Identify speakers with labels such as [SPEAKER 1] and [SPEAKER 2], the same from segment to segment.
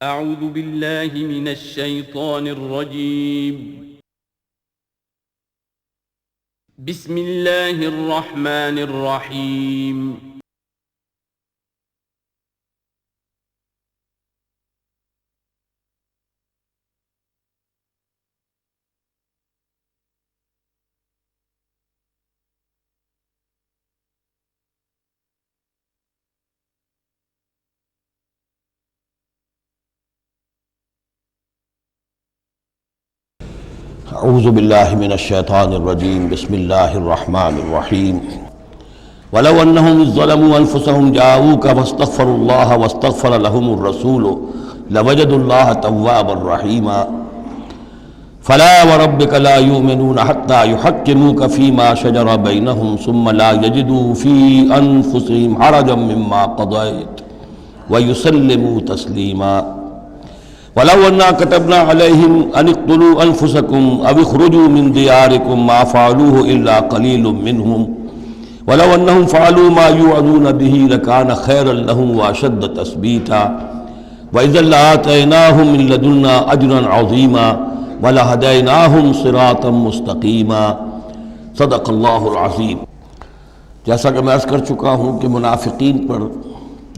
[SPEAKER 1] اعوذ باللہ من الشیطان الرجیم بسم اللہ الرحمن الرحیم
[SPEAKER 2] اعوذ باللہ من الشیطان الرجیم بسم اللہ الرحمن الرحیم ولو انہم ظلموا انفسهم جاءوک واستغفروا اللہ واستغفر لهم الرسول لوجدوا اللہ توابا رحیما فلا وربک لا یؤمنون حتی یحکموک فیما شجر بینہم ثم لا یجدوا فی انفسهم حرجا مما قضیت ویسلموا تسلیما وَلَوْ أَنَّا كَتَبْنَا عَلَيْهِمْ أَنِ اقْتُلُوا أَنفُسَكُمْ أَوِ اخْرُجُوا مِنْ دِيَارِكُمْ مَا فَعَلُوهُ إِلَّا قَلِيلٌ مِّنْهُمْ وَلَوْ أَنَّهُمْ فَعَلُوا مَا يُوعَظُونَ بِهِ لَكَانَ خَيْرًا لَّهُمْ وَأَشَدَّ تَثْبِيتًا وَإِذًا لَّآتَيْنَاهُم مِّن لَّدُنَّا أَجْرًا عَظِيمًا وَلَهَدَيْنَاهُمْ صِرَاطًا مُّسْتَقِيمًا صدق اللہ العظیم۔ جیسا کہ میں عرض کر چکا ہوں کہ منافقین پر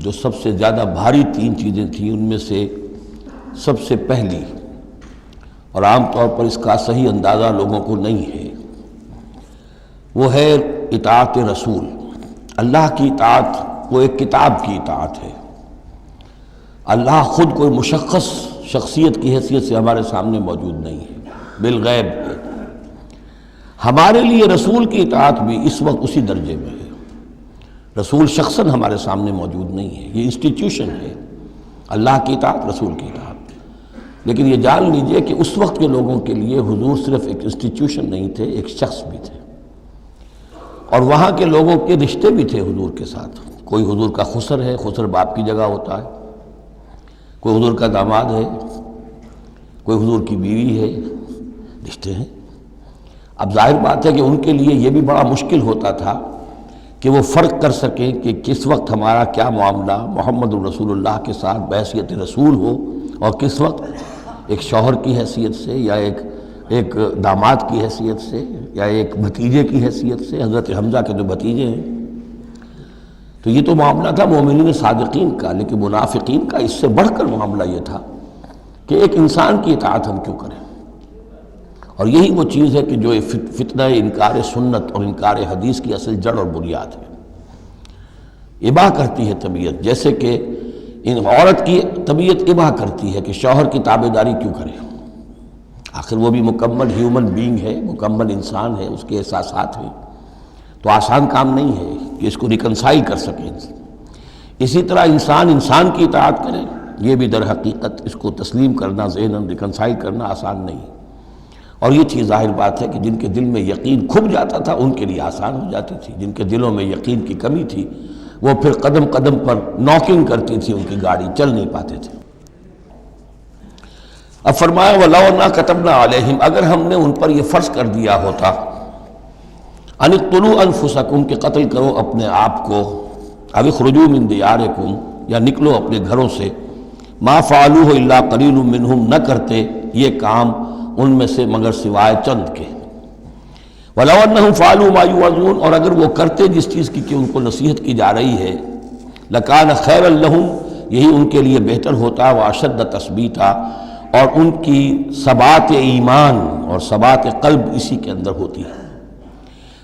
[SPEAKER 2] جو سب سے زیادہ بھاری تین چیزیں تھیں، ان میں سے سب سے پہلی اور عام طور پر اس کا صحیح اندازہ لوگوں کو نہیں ہے، وہ ہے اطاعت رسول۔ اللہ کی اطاعت وہ ایک کتاب کی اطاعت ہے۔ اللہ خود کوئی مشخص شخصیت کی حیثیت سے ہمارے سامنے موجود نہیں ہے، بالغیب ہے۔ ہمارے لیے رسول کی اطاعت بھی اس وقت اسی درجے میں ہے۔ رسول شخصاً ہمارے سامنے موجود نہیں ہے، یہ انسٹیٹیوشن ہے۔ اللہ کی اطاعت، رسول کی اطاعت۔ لیکن یہ جان لیجئے کہ اس وقت کے لوگوں کے لیے حضور صرف ایک انسٹیٹیوشن نہیں تھے، ایک شخص بھی تھے، اور وہاں کے لوگوں کے رشتے بھی تھے حضور کے ساتھ۔ کوئی حضور کا خسر ہے، خسر باپ کی جگہ ہوتا ہے، کوئی حضور کا داماد ہے، کوئی حضور کی بیوی ہے، رشتے ہیں۔ اب ظاہر بات ہے کہ ان کے لیے یہ بھی بڑا مشکل ہوتا تھا کہ وہ فرق کر سکیں کہ کس وقت ہمارا کیا معاملہ محمد الرسول اللہ کے ساتھ بحیثیت رسول ہو، اور کس وقت ایک شوہر کی حیثیت سے، یا ایک داماد کی حیثیت سے، یا ایک بھتیجے کی حیثیت سے، حضرت حمزہ کے جو بھتیجے ہیں۔ تو یہ تو معاملہ تھا مومنین صادقین کا، لیکن منافقین کا اس سے بڑھ کر معاملہ یہ تھا کہ ایک انسان کی اطاعت ہم کیوں کریں؟ اور یہی وہ چیز ہے کہ جو فتنہ انکار سنت اور انکار حدیث کی اصل جڑ اور بنیاد ہے۔ اباح کرتی ہے طبیعت، جیسے کہ عورت کی طبیعت اباح کرتی ہے کہ شوہر کی تابعداری کیوں کرے، آخر وہ بھی مکمل ہیومن بینگ ہے، مکمل انسان ہے، اس کے احساسات ہیں، تو آسان کام نہیں ہے کہ اس کو ریکنسائل کر سکیں۔ اسی طرح انسان کی اطاعت کرے، یہ بھی در حقیقت اس کو تسلیم کرنا، ذہناً ریکنسائل کرنا آسان نہیں۔ اور یہ چیز ظاہر بات ہے کہ جن کے دل میں یقین کھب جاتا تھا ان کے لیے آسان ہو جاتی تھی، جن کے دلوں میں یقین کی کمی تھی وہ پھر قدم قدم پر نوکنگ کرتی تھی، ان کی گاڑی چل نہیں پاتے تھے۔ اب فرمایا وَلَوْ أَنَّا كَتَبْنَا عَلَيْهِمْ، اگر ہم نے ان پر یہ فرض کر دیا ہوتا أَنِ اقْتُلُوا أَنفُسَكُمْ کہ قتل کرو اپنے آپ کو، أَوِ اخْرُجُوا مِنْ دِيَارِكُمْ یا نکلو اپنے گھروں سے، مَا فَعَلُوهُ إِلَّا قَلِيلٌ مِّنْهُمْ نہ کرتے یہ کام ان میں سے مگر سوائے چند کے۔ وَلَوْ أَنَّهُمْ فَعَلُوا مَا يُوعَظُونَ اور اگر وہ کرتے جس چیز کی کہ ان کو نصیحت کی جا رہی ہے، لَكَانَ خَيْرًا لَّهُمْ یہی ان کے لیے بہتر ہوتا، وَأَشَدَّ تَثْبِيتًا اور ان کی ثبات ایمان اور ثبات قلب اسی کے اندر ہوتی ہے۔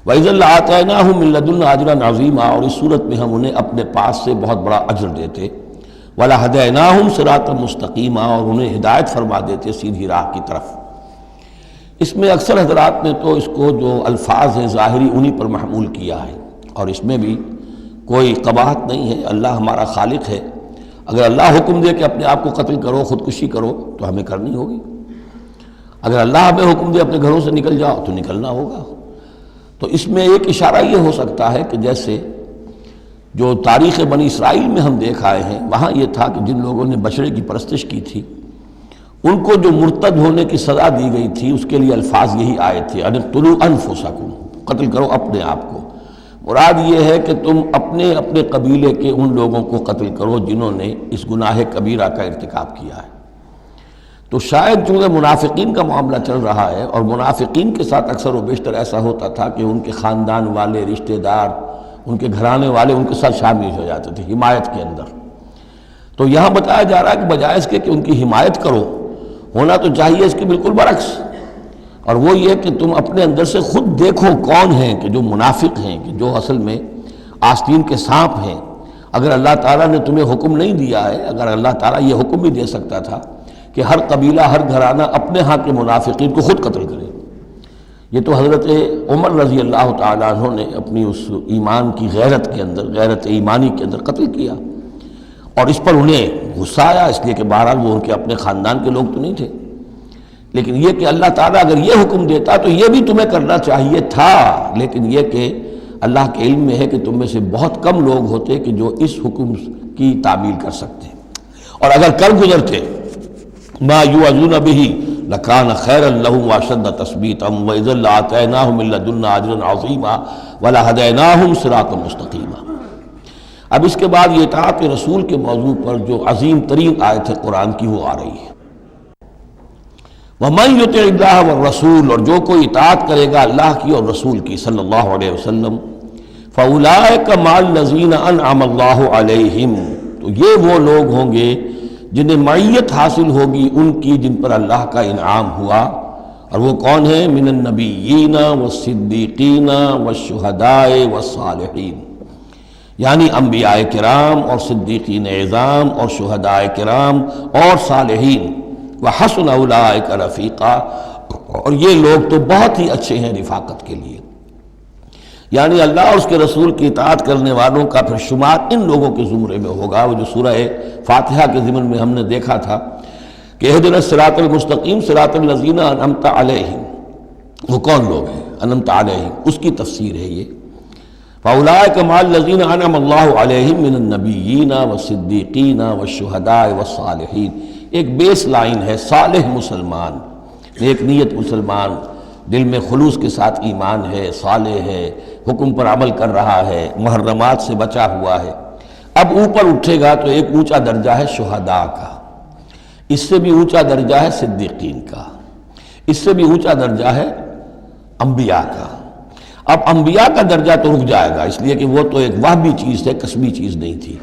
[SPEAKER 2] وَإِذًا لَّآتَيْنَاهُم مِّن لَّدُنَّا أَجْرًا عَظِيمًا اور اس صورت میں ہم انہیں اپنے پاس سے بہت بڑا اجر دیتے، وَلَهَدَيْنَاهُمْ صِرَاطًا مُّسْتَقِيمًا اور انہیں ہدایت فرما دیتے سیدھی راہ کی طرف۔ اس میں اکثر حضرات نے تو اس کو جو الفاظ ہیں ظاہری انہی پر محمول کیا ہے، اور اس میں بھی کوئی قباحت نہیں ہے۔ اللہ ہمارا خالق ہے، اگر اللہ حکم دے کہ اپنے آپ کو قتل کرو، خودکشی کرو، تو ہمیں کرنی ہوگی۔ اگر اللہ ہمیں حکم دے اپنے گھروں سے نکل جاؤ تو نکلنا ہوگا۔ تو اس میں ایک اشارہ یہ ہو سکتا ہے کہ جیسے جو تاریخ بنی اسرائیل میں ہم دیکھ آئے ہیں، وہاں یہ تھا کہ جن لوگوں نے بچڑے کی پرستش کی تھی ان کو جو مرتد ہونے کی سزا دی گئی تھی، اس کے لیے الفاظ یہی آئے تھے، أَنِ اقْتُلُوا أَنفُسَكُمْ قتل کرو اپنے آپ کو، مراد یہ ہے کہ تم اپنے اپنے قبیلے کے ان لوگوں کو قتل کرو جنہوں نے اس گناہ کبیرہ کا ارتکاب کیا ہے۔ تو شاید چونکہ منافقین کا معاملہ چل رہا ہے، اور منافقین کے ساتھ اکثر و بیشتر ایسا ہوتا تھا کہ ان کے خاندان والے، رشتہ دار، ان کے گھرانے والے ان کے ساتھ شامل ہو جاتے تھے حمایت کے اندر۔ تو یہاں بتایا جا رہا ہے کہ بجائے اس کے کہ ان کی حمایت کرو، ہونا تو چاہیے اس کے بالکل برعکس، اور وہ یہ کہ تم اپنے اندر سے خود دیکھو کون ہیں کہ جو منافق ہیں، کہ جو اصل میں آستین کے سانپ ہیں۔ اگر اللہ تعالیٰ نے تمہیں حکم نہیں دیا ہے، اگر اللہ تعالیٰ یہ حکم بھی دے سکتا تھا کہ ہر قبیلہ، ہر گھرانہ اپنے ہاں کے منافقین کو خود قتل کرے، یہ تو حضرت عمر رضی اللہ تعالیٰ عنہ نے اپنی اس ایمان کی غیرت کے اندر، غیرت ایمانی کے اندر قتل کیا، اور اس پر انہیں غصہ آیا، اس لیے کہ بہرحال وہ ان کے اپنے خاندان کے لوگ تو نہیں تھے۔ لیکن یہ کہ اللہ تعالیٰ اگر یہ حکم دیتا تو یہ بھی تمہیں کرنا چاہیے تھا، لیکن یہ کہ اللہ کے علم میں ہے کہ تم میں سے بہت کم لوگ ہوتے کہ جو اس حکم کی تعمیل کر سکتے، اور اگر کر گزرتے ما یوعظون بہ لکان خیرا لہم واشد تثبیتا واذا لآتیناہم من لدنا اجرا عظیما ولہدیناہم صراطا مستقیما۔ اب اس کے بعد یہ اطاعت رسول کے موضوع پر جو عظیم ترین آیت ہے قرآن کی وہ آ رہی ہے۔ وَمَن يُطِعِ اللَّهَ وَالرَّسُولَ، اور جو کوئی اطاعت کرے گا اللہ کی اور رسول کی صلی اللہ علیہ وسلم، فَأُولَٰئِكَ مَعَ الَّذِينَ أَنْعَمَ اللَّهُ عَلَيْهِمْ، تو یہ وہ لوگ ہوں گے جنہیں معیت حاصل ہوگی ان کی جن پر اللہ کا انعام ہوا، اور وہ کون ہیں؟ من النبیین والصدیقین والشہداء والصالحین، یعنی انبیاء کرام اور صدیقین اعظام اور شہداء کرام اور صالحین، وحسن اولئک رفیقا، اور یہ لوگ تو بہت ہی اچھے ہیں رفاقت کے لیے۔ یعنی اللہ اور اس کے رسول کی اطاعت کرنے والوں کا پھر شمار ان لوگوں کے زمرے میں ہوگا، وہ جو سورہ فاتحہ کے ضمن میں ہم نے دیکھا تھا کہ اہدنا الصراط المستقیم صراط الذین انعمت علیہم، وہ کون لوگ ہیں انعمت علیہم، اس کی تفسیر ہے یہ۔ فاولئک مع الذین انعم اللہ علیہم من النبیین والصدیقین والشہداء والصالحین، ایک بیس لائن ہے، صالح مسلمان، نیک نیت مسلمان، دل میں خلوص کے ساتھ ایمان ہے، صالح ہے، حکم پر عمل کر رہا ہے، محرمات سے بچا ہوا ہے۔ اب اوپر اٹھے گا تو ایک اونچا درجہ ہے شہداء کا، اس سے بھی اونچا درجہ ہے صدیقین کا، اس سے بھی اونچا درجہ ہے انبیاء کا۔ اب انبیاء کا درجہ تو رک جائے گا، اس لیے کہ وہ تو ایک وہبی چیز ہے، کسبی چیز نہیں تھی،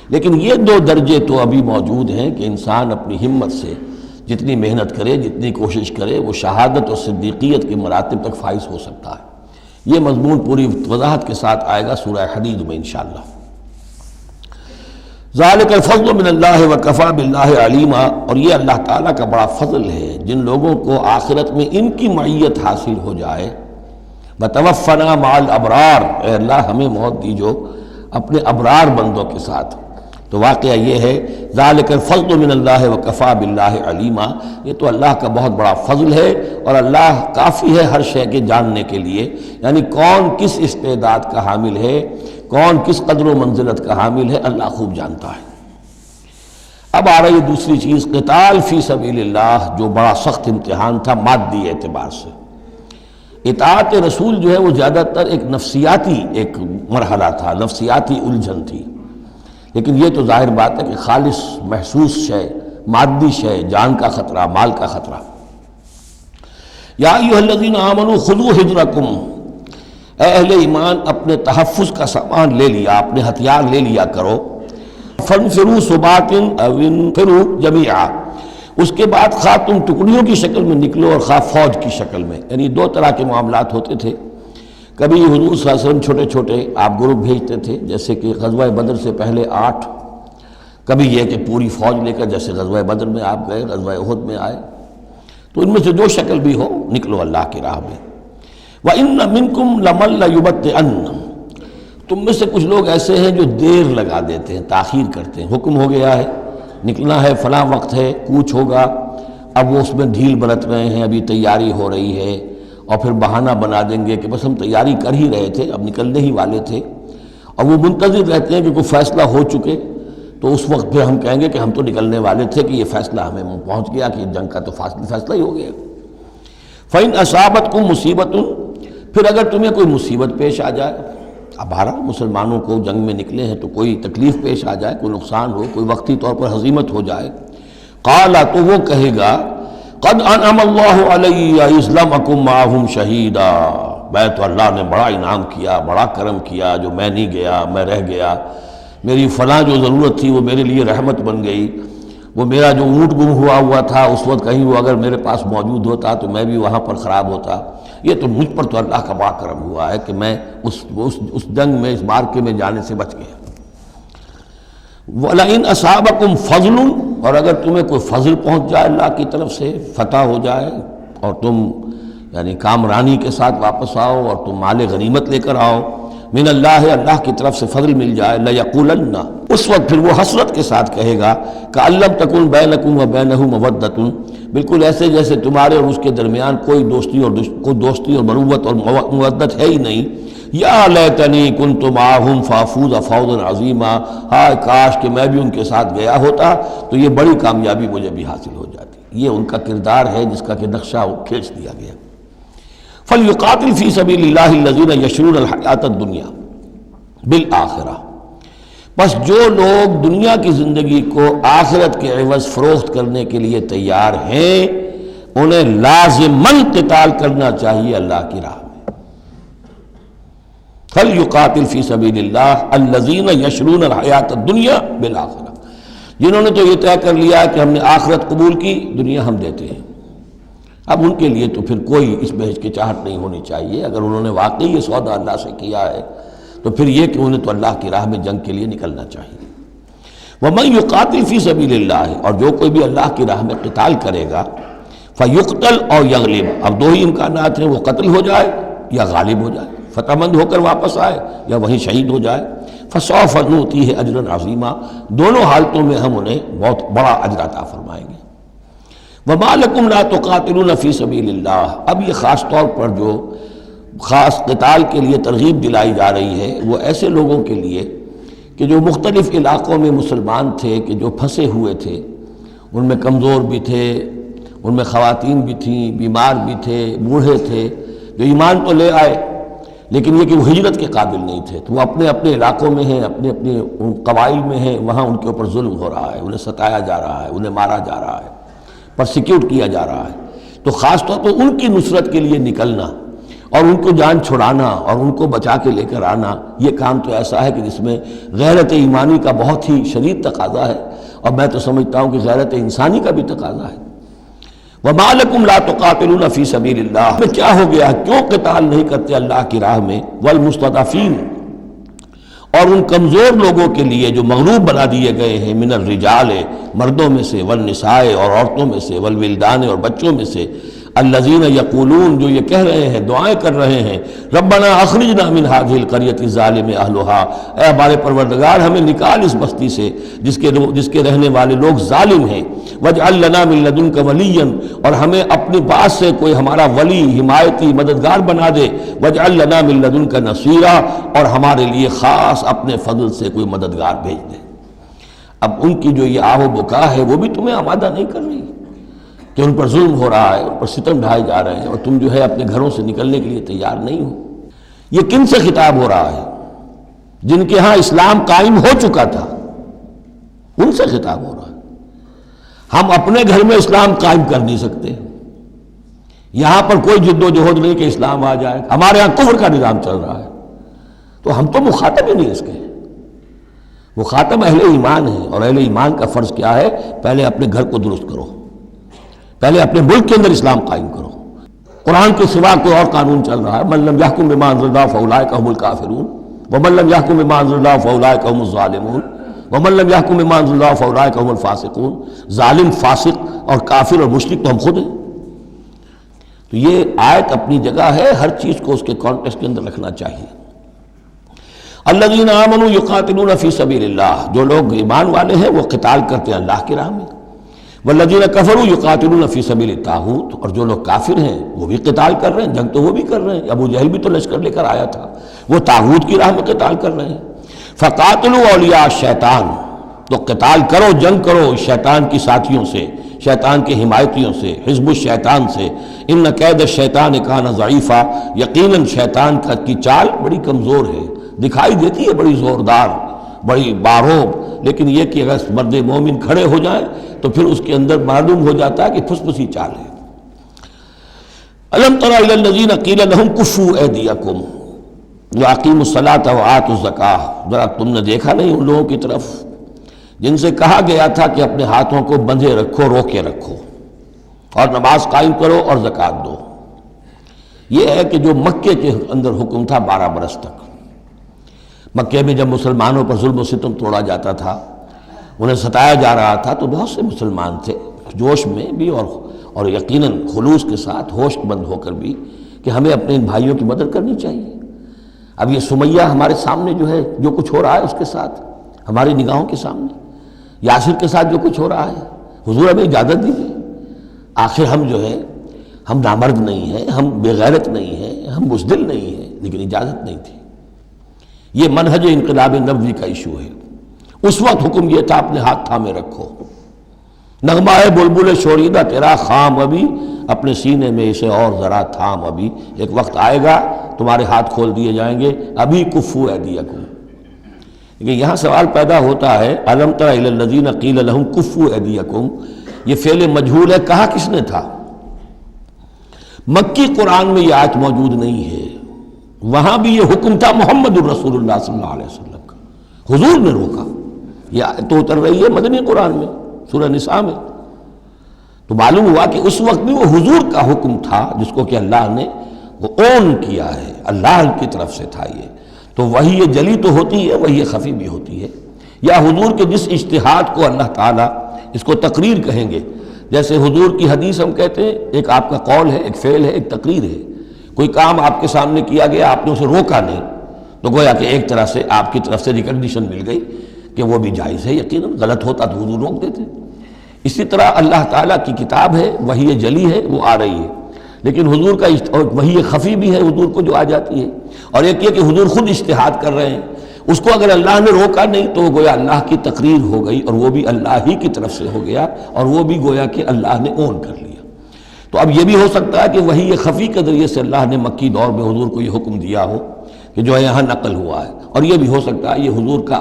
[SPEAKER 2] لیکن یہ دو درجے تو ابھی موجود ہیں کہ انسان اپنی ہمت سے جتنی محنت کرے، جتنی کوشش کرے، وہ شہادت اور صدیقیت کے مراتب تک فائز ہو سکتا ہے۔ یہ مضمون پوری وضاحت کے ساتھ آئے گا سورہ حدید میں انشاءاللہ۔ ذالک الفضل من اللہ وکفی باللہ علیما، اور یہ اللہ تعالیٰ کا بڑا فضل ہے جن لوگوں کو آخرت میں ان کی معیت حاصل ہو جائے۔ وتوفنا مع الابرار، اے اللہ ہمیں موت دیجو اپنے ابرار بندوں کے ساتھ۔ تو واقعہ یہ ہے ذالک الفضل من اللہ وکفی باللہ علیما، یہ تو اللہ کا بہت بڑا فضل ہے، اور اللہ کافی ہے ہر شے کے جاننے کے لیے، یعنی کون کس استعداد کا حامل ہے، کون کس قدر و منزلت کا حامل ہے، اللہ خوب جانتا ہے۔ اب آ رہی ہے دوسری چیز، قتال فی سبیل اللہ، جو بڑا سخت امتحان تھا مادی اعتبار سے۔ اطاعت رسول جو ہے وہ زیادہ تر ایک نفسیاتی ایک مرحلہ تھا، نفسیاتی الجھن تھی، لیکن یہ تو ظاہر بات ہے کہ خالص محسوس شے، مادی شے، جان کا خطرہ، مال کا خطرہ۔ یا ایھا الذین آمنوا خذوا حذرکم، اے اہل ایمان اپنے تحفظ کا سامان لے لیا، اپنے ہتھیار لے لیا کرو۔ فانفروا ثبات او انفروا جمیعا، اس کے بعد خواہ تم ٹکڑیوں کی شکل میں نکلو اور خواہ فوج کی شکل میں، یعنی دو طرح کے معاملات ہوتے تھے۔ کبھی حضور صلی اللہ علیہ وسلم چھوٹے چھوٹے آپ گروپ بھیجتے تھے، جیسے کہ غزوہ بدر سے پہلے 8، کبھی یہ کہ پوری فوج لے کر جیسے غزوہ بدر میں آپ گئے، غزوہ احد میں آئے، تو ان میں سے جو شکل بھی ہو نکلو اللہ کی راہ میں۔ وَإِنَّ مِنْكُمْ لَمَن لَيُبَطِّئَنَّ، تم میں سے کچھ لوگ ایسے ہیں جو دیر لگا دیتے ہیں، تاخیر کرتے ہیں، حکم ہو گیا ہے نکلنا ہے، فلاں وقت ہے، کوچ ہوگا، اب وہ اس میں ڈھیل برت رہے ہیں، ابھی تیاری ہو رہی ہے، اور پھر بہانہ بنا دیں گے کہ بس ہم تیاری کر ہی رہے تھے، اب نکلنے ہی والے تھے، اور وہ منتظر رہتے ہیں کہ کوئی فیصلہ ہو چکے، تو اس وقت پھر ہم کہیں گے کہ ہم تو نکلنے والے تھے کہ یہ فیصلہ ہمیں پہنچ گیا کہ جنگ کا تو فیصلہ ہی ہو گیا۔ فَإِنْ أَصَابَتْكُمْ مُصِيبَةٌ، پھر اگر تمہیں کوئی مصیبت پیش آ جائے، اب بہرحال مسلمانوں کو جنگ میں نکلے ہیں تو کوئی تکلیف پیش آ جائے، کوئی نقصان ہو، کوئی وقتی طور پر ہزیمت ہو جائے، قال تو وہ کہے گا قد انعم اللہ علی اذ لم اکن معہم شہیدا، میں تو اللہ نے بڑا انعام کیا، بڑا کرم کیا، جو میں نہیں گیا، میں رہ گیا، میری فلاں جو ضرورت تھی وہ میرے لیے رحمت بن گئی، وہ میرا جو اونٹ گم ہوا تھا اس وقت کہیں وہ اگر میرے پاس موجود ہوتا تو میں بھی وہاں پر خراب ہوتا، یہ تو مجھ پر تو اللہ کا بڑا کرم ہوا ہے کہ میں اس جنگ میں، اس مارکے میں جانے سے بچ گیا۔ وَلَئِنْ أَصَابَكُمْ فَضْلٌ، اور اگر تمہیں کوئی فضل پہنچ جائے اللہ کی طرف سے، فتح ہو جائے اور تم یعنی کامرانی کے ساتھ واپس آؤ اور تم مال غنیمت لے کر آؤ، من اللہ، اللہ کی طرف سے فضل مل جائے، لَيَقُولَنَّ، اس وقت پھر وہ حسرت کے ساتھ کہے گا كَأَن لَّمْ تَكُن بَيْنَكُمْ وَبَيْنَهُ مَوَدَّةٌ، بالکل ایسے جیسے تمہارے اور اس کے درمیان کوئی دوستی اور مروت اور مودت ہے ہی نہیں۔ یا لیتنی کنت معہم فافوز فوزا عظیما، ہائے کاش کہ میں بھی ان کے ساتھ گیا ہوتا تو یہ بڑی کامیابی مجھے بھی حاصل ہو جاتی۔ یہ ان کا کردار ہے جس کا کہ نقشہ کھینچ دیا گیا۔ فلیقاتل فی سبیل اللہ الذین یشرون الحیاۃ الدنیا بالآخرہ، بس جو لوگ دنیا کی زندگی کو آخرت کے عوض فروخت کرنے کے لیے تیار ہیں انہیں لازماً قتال کرنا چاہیے اللہ کی راہ میں۔ فلیقاتل فی سبیل اللہ الذین یشرون الحیاۃ الدنیا بالآخرہ، جنہوں نے تو یہ طے کر لیا کہ ہم نے آخرت قبول کی، دنیا ہم دیتے ہیں۔ اب ان کے لیے تو پھر کوئی اس میں ہچکچاہٹ نہیں ہونی چاہیے، اگر انہوں نے واقعی یہ سودا اللہ سے کیا ہے تو پھر یہ کہ انہیں تو اللہ کی راہ میں جنگ کے لیے نکلنا چاہیے۔ وَمَن يُقَاتِلْ فِي سَبِيلِ اللَّهِ، اور جو کوئی بھی اللہ کی راہ میں قتال کرے گا، فَيُقْتَلْ أَوْ يَغْلِبْ، اب دو ہی امکانات ہیں، وہ قتل ہو جائے یا غالب ہو جائے، فتح مند ہو کر واپس آئے یا وہیں شہید ہو جائے۔ فَسَوْفَ نُؤْتِيهِ أَجْرًا عَظِيمًا، دونوں حالتوں میں ہم انہیں بہت بڑا اجر عطا فرمائیں گے۔ وَمَا لَكُمْ لَا تُقَاتِلُونَ فِي سَبِيلِ اللَّهِ، اب یہ خاص طور پر جو خاص قتال کے لیے ترغیب دلائی جا رہی ہے وہ ایسے لوگوں کے لیے کہ جو مختلف علاقوں میں مسلمان تھے، کہ جو پھنسے ہوئے تھے، ان میں کمزور بھی تھے، ان میں خواتین بھی تھیں، بیمار بھی تھے، بوڑھے تھے، جو ایمان تو لے آئے لیکن یہ کہ وہ ہجرت کے قابل نہیں تھے، تو وہ اپنے اپنے علاقوں میں ہیں، اپنے اپنے قبائل میں ہیں، وہاں ان کے اوپر ظلم ہو رہا ہے، انہیں ستایا جا رہا ہے، انہیں مارا جا رہا ہے، پرسیکیوٹ کیا جا رہا ہے، تو خاص طور پر ان کی نصرت کے لیے نکلنا اور ان کو جان چھڑانا اور ان کو بچا کے لے کر آنا، یہ کام تو ایسا ہے کہ جس میں غیرت ایمانی کا بہت ہی شدید تقاضا ہے، اور میں تو سمجھتا ہوں کہ غیرت انسانی کا بھی تقاضا ہے۔ وَمَا لَكُمْ لَا تُقَاتِلُونَ فِي سَبِيلِ اللَّهِ، میں کیا ہو گیا، کیوں قتال نہیں کرتے اللہ کی راہ میں؟ وَالْمُسْتَضْعَفِينَ، اور ان کمزور لوگوں کے لیے جو مغلوب بنا دیے گئے ہیں، من الرجال، مردوں میں سے، والنساء، اور عورتوں میں سے، والولدان، اور بچوں میں سے، الذین یقولون، جو یہ کہہ رہے ہیں، دعائیں کر رہے ہیں، ربنا اخرجنا من هذه القرية الظالم اهلها، اے ہمارے پروردگار ہمیں نکال اس بستی سے جس کے رہنے والے لوگ ظالم ہیں، واجعل لنا من لدنك وليا، اور ہمیں اپنے پاس سے کوئی ہمارا ولی، حمایتی، مددگار بنا دے، واجعل لنا من لدنك نصيرا، اور ہمارے لیے خاص اپنے فضل سے کوئی مددگار بھیج دے۔ اب ان کی جو یہ آہ و بکا ہے وہ بھی تمہیں آمادہ نہیں کر رہی کہ ان پر ظلم ہو رہا ہے، ان پر ستم ڈھائے جا رہے ہیں، اور تم جو ہے اپنے گھروں سے نکلنے کے لیے تیار نہیں ہو۔ یہ کن سے خطاب ہو رہا ہے؟ جن کے ہاں اسلام قائم ہو چکا تھا، ان سے خطاب ہو رہا ہے۔ ہم اپنے گھر میں اسلام قائم کر نہیں سکتے، یہاں پر کوئی جد و جہد نہیں کہ اسلام آ جائے، ہمارے ہاں کفر کا نظام چل رہا ہے، تو ہم تو مخاطب ہی نہیں اس کے۔ مخاطب اہل ایمان ہیں، اور اہل ایمان کا فرض کیا ہے؟ پہلے اپنے گھر کو درست کرو، پہلے اپنے ملک کے اندر اسلام قائم کرو۔ قرآن کے سوا کوئی اور قانون چل رہا ہے، من لم یحکم بما انزل اللہ فاولئک هم الکافرون ومن لم یحکم بما انزل اللہ فاولئک هم الظالمون ومن لم یحکم بما انزل اللہ فاولئک هم الفاسقون۔ ظالم، فاسق اور کافر اور مشرک تو ہم خود ہیں۔ تو یہ آیت اپنی جگہ ہے، ہر چیز کو اس کے کانٹیکسٹ کے اندر رکھنا چاہیے۔ الذین آمنوا یقاتلون فی سبیل اللہ، جو لوگ ایمان والے ہیں وہ قتال کرتے ہیں اللہ کی راہ میں۔ والذین کفروا یقاتلون فی سبیل الطاغوت، اور جو لوگ کافر ہیں وہ بھی قتال کر رہے ہیں، جنگ تو وہ بھی کر رہے ہیں، ابو جہل بھی تو لشکر لے کر آیا تھا، وہ طاغوت کی راہ میں قتال کر رہے ہیں۔ فقاتلوا اولیاء الشیطان، تو قتال کرو، جنگ کرو شیطان کی ساتھیوں سے، شیطان کے حمایتیوں سے، حزب الشیطان سے۔ ان کید الشیطان کان ضعیفا، یقیناً شیطان کی چال بڑی کمزور ہے، دکھائی دیتی ہے بڑی زوردار، بڑی باروب، لیکن یہ کہ اگر مرد مومن کھڑے ہو جائیں تو پھر اس کے اندر معلوم ہو جاتا ہے کہ پھسپسی چال ہے۔ الم تر الی الذین قیل لهم کفوا ایدیکم واقیموا الصلاۃ وآتوا الزکاۃ، ذرا تم نے دیکھا نہیں ان لوگوں کی طرف جن سے کہا گیا تھا کہ اپنے ہاتھوں کو بندھے رکھو، روکے رکھو، اور نماز قائم کرو اور زکوٰۃ دو۔ یہ ہے کہ جو مکے کے اندر حکم تھا 12 برس تک، مکے میں جب مسلمانوں پر ظلم و ستم توڑا جاتا تھا، انہیں ستایا جا رہا تھا، تو بہت سے مسلمان تھے جوش میں بھی اور یقیناً خلوص کے ساتھ ہوش مند ہو کر بھی کہ ہمیں اپنے ان بھائیوں کی مدد کرنی چاہیے۔ اب یہ سمیہ ہمارے سامنے جو ہے، جو کچھ ہو رہا ہے اس کے ساتھ ہماری نگاہوں کے سامنے، یاسر کے ساتھ جو کچھ ہو رہا ہے، حضور ہمیں اجازت دیجیے۔ آخر ہم جو ہے، ہم نامرد نہیں ہیں، ہم بے غیرت نہیں ہیں، ہم بزدل نہیں ہیں، لیکن اجازت نہیں تھی۔ یہ منہج انقلاب نبوی کا ایشو ہے۔ اس وقت حکم یہ تھا اپنے ہاتھ تھامے رکھو، نغمہ ہے بلبل شوریدہ تیرا خام ابھی، اپنے سینے میں اسے اور ذرا تھام ابھی، ایک وقت آئے گا تمہارے ہاتھ کھول دیے جائیں گے، ابھی کفوا ایدیکم۔ لیکن یہاں سوال پیدا ہوتا ہے، الم تر الی الذین قیل لهم کفوا ایدیکم، یہ فعل مجہول ہے، کہا کس نے تھا؟ مکی قرآن میں یہ آیت موجود نہیں ہے، وہاں بھی یہ حکم تھا محمد الرسول اللہ صلی اللہ علیہ وسلم کا، حضور نے روکا۔ یہ آیت تو اتر رہی ہے مدنی قرآن میں، سورہ نساء میں، تو معلوم ہوا کہ اس وقت بھی وہ حضور کا حکم تھا جس کو کہ اللہ نے وہ اون کیا ہے، اللہ کی طرف سے تھا یہ۔ تو وہی یہ جلی تو ہوتی ہے، وہی یہ خفی بھی ہوتی ہے، یا حضور کے جس اجتہاد کو اللہ تعالیٰ اس کو تقریر کہیں گے، جیسے حضور کی حدیث ہم کہتے ہیں، ایک آپ کا قول ہے، ایک فعل ہے، ایک تقریر ہے۔ کوئی کام آپ کے سامنے کیا گیا، آپ نے اسے روکا نہیں، تو گویا کہ ایک طرح سے آپ کی طرف سے ریکگنیشن مل گئی کہ وہ بھی جائز ہے، یقیناً غلط ہوتا تو حضور روک دیتے۔ اسی طرح اللہ تعالیٰ کی کتاب ہے، وحی جلی ہے، وہ آ رہی ہے، لیکن حضور کا وحی خفی بھی ہے حضور کو جو آ جاتی ہے، اور ایک یہ کہ حضور خود اجتہاد کر رہے ہیں، اس کو اگر اللہ نے روکا نہیں تو گویا اللہ کی تقریر ہو گئی، اور وہ بھی اللہ ہی کی طرف سے ہو گیا، اور وہ بھی گویا کہ اللہ نے اون کر لیا۔ تو اب یہ بھی ہو سکتا ہے کہ وحی خفی کے ذریعے سے اللہ نے مکی دور میں حضور کو یہ حکم دیا ہو کہ جو ہے یہاں نقل ہوا ہے، اور یہ بھی ہو سکتا ہے یہ حضور کا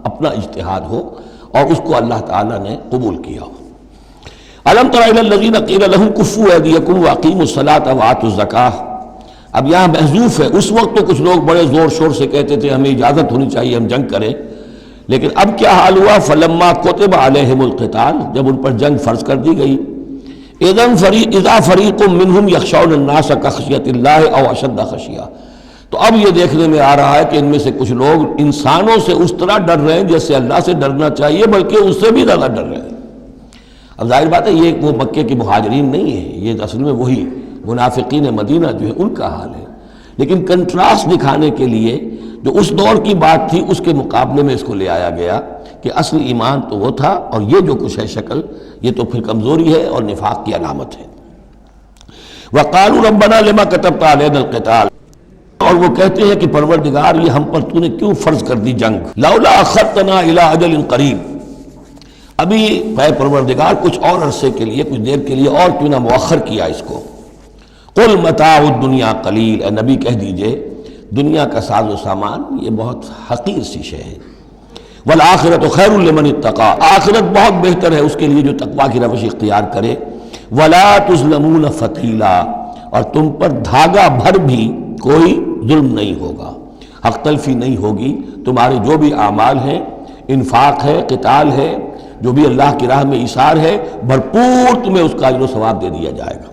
[SPEAKER 2] اپنا اجتہاد ہو اور اس کو اللہ تعالیٰ نے قبول کیا ہو۔ الم تر الی الذین قیل لهم کفوا ایدیکم واقیموا الصلاۃ وآتوا الزکاۃ، اب یہاں محذوف ہے، اس وقت تو کچھ لوگ بڑے زور شور سے کہتے تھے ہمیں اجازت ہونی چاہیے ہم جنگ کریں، لیکن اب کیا حال ہوا؟ فلما کتب علیہم القتال، جب ان پر جنگ فرض کر دی گئی، اذا فریق منہم یخشون الناس کخشیۃ اللہ او اشد خشیہ، تو اب یہ دیکھنے میں آ رہا ہے کہ ان میں سے کچھ لوگ انسانوں سے اس طرح ڈر رہے ہیں جیسے اللہ سے ڈرنا چاہیے، بلکہ اس سے بھی زیادہ ڈر رہے ہیں۔ اب ظاہر بات ہے یہ وہ مکے کے مہاجرین نہیں ہیں، یہ اصل میں وہی منافقین مدینہ جو ہے ان کا حال ہے، لیکن کنٹراسٹ دکھانے کے لیے جو اس دور کی بات تھی اس کے مقابلے میں اس کو لے آیا گیا کہ اصل ایمان تو وہ تھا، اور یہ جو کچھ ہے شکل یہ تو پھر کمزوری ہے اور نفاق کی علامت ہے۔ وَقَالُوا رَبَّنَا لِمَا كَتَبْتَ عَلَيْنَا الْقِتَالَ، اور وہ کہتے ہیں کہ پروردگار یہ ہم پر تو نے کیوں فرض کر دی جنگ، لولا اخرتنا الی اجل قریب، ابھی اے پروردگار کچھ اور عرصے کے لیے، کچھ دیر کے لیے اور کیوں نہ مؤخر کیا اس کو۔ قل متاع الدنیا قلیل، اے نبی کہہ دیجئے دنیا کا ساز و سامان یہ بہت حقیر سی شے ہے، والآخرۃ خیر لمن اتقی، آخرت بہت بہتر ہے اس کے لیے جو تقویٰ کی روش اختیار کرے، ولا تظلمون فتیلا، اور تم پر دھاگا بھر بھی کوئی ظلم نہیں ہوگا، حق تلفی نہیں ہوگی، تمہارے جو بھی اعمال ہیں، انفاق ہے، قتال ہے، جو بھی اللہ کی راہ میں ایثار ہے، بھرپور تمہیں اس کا اجر و ثواب دے دیا جائے گا۔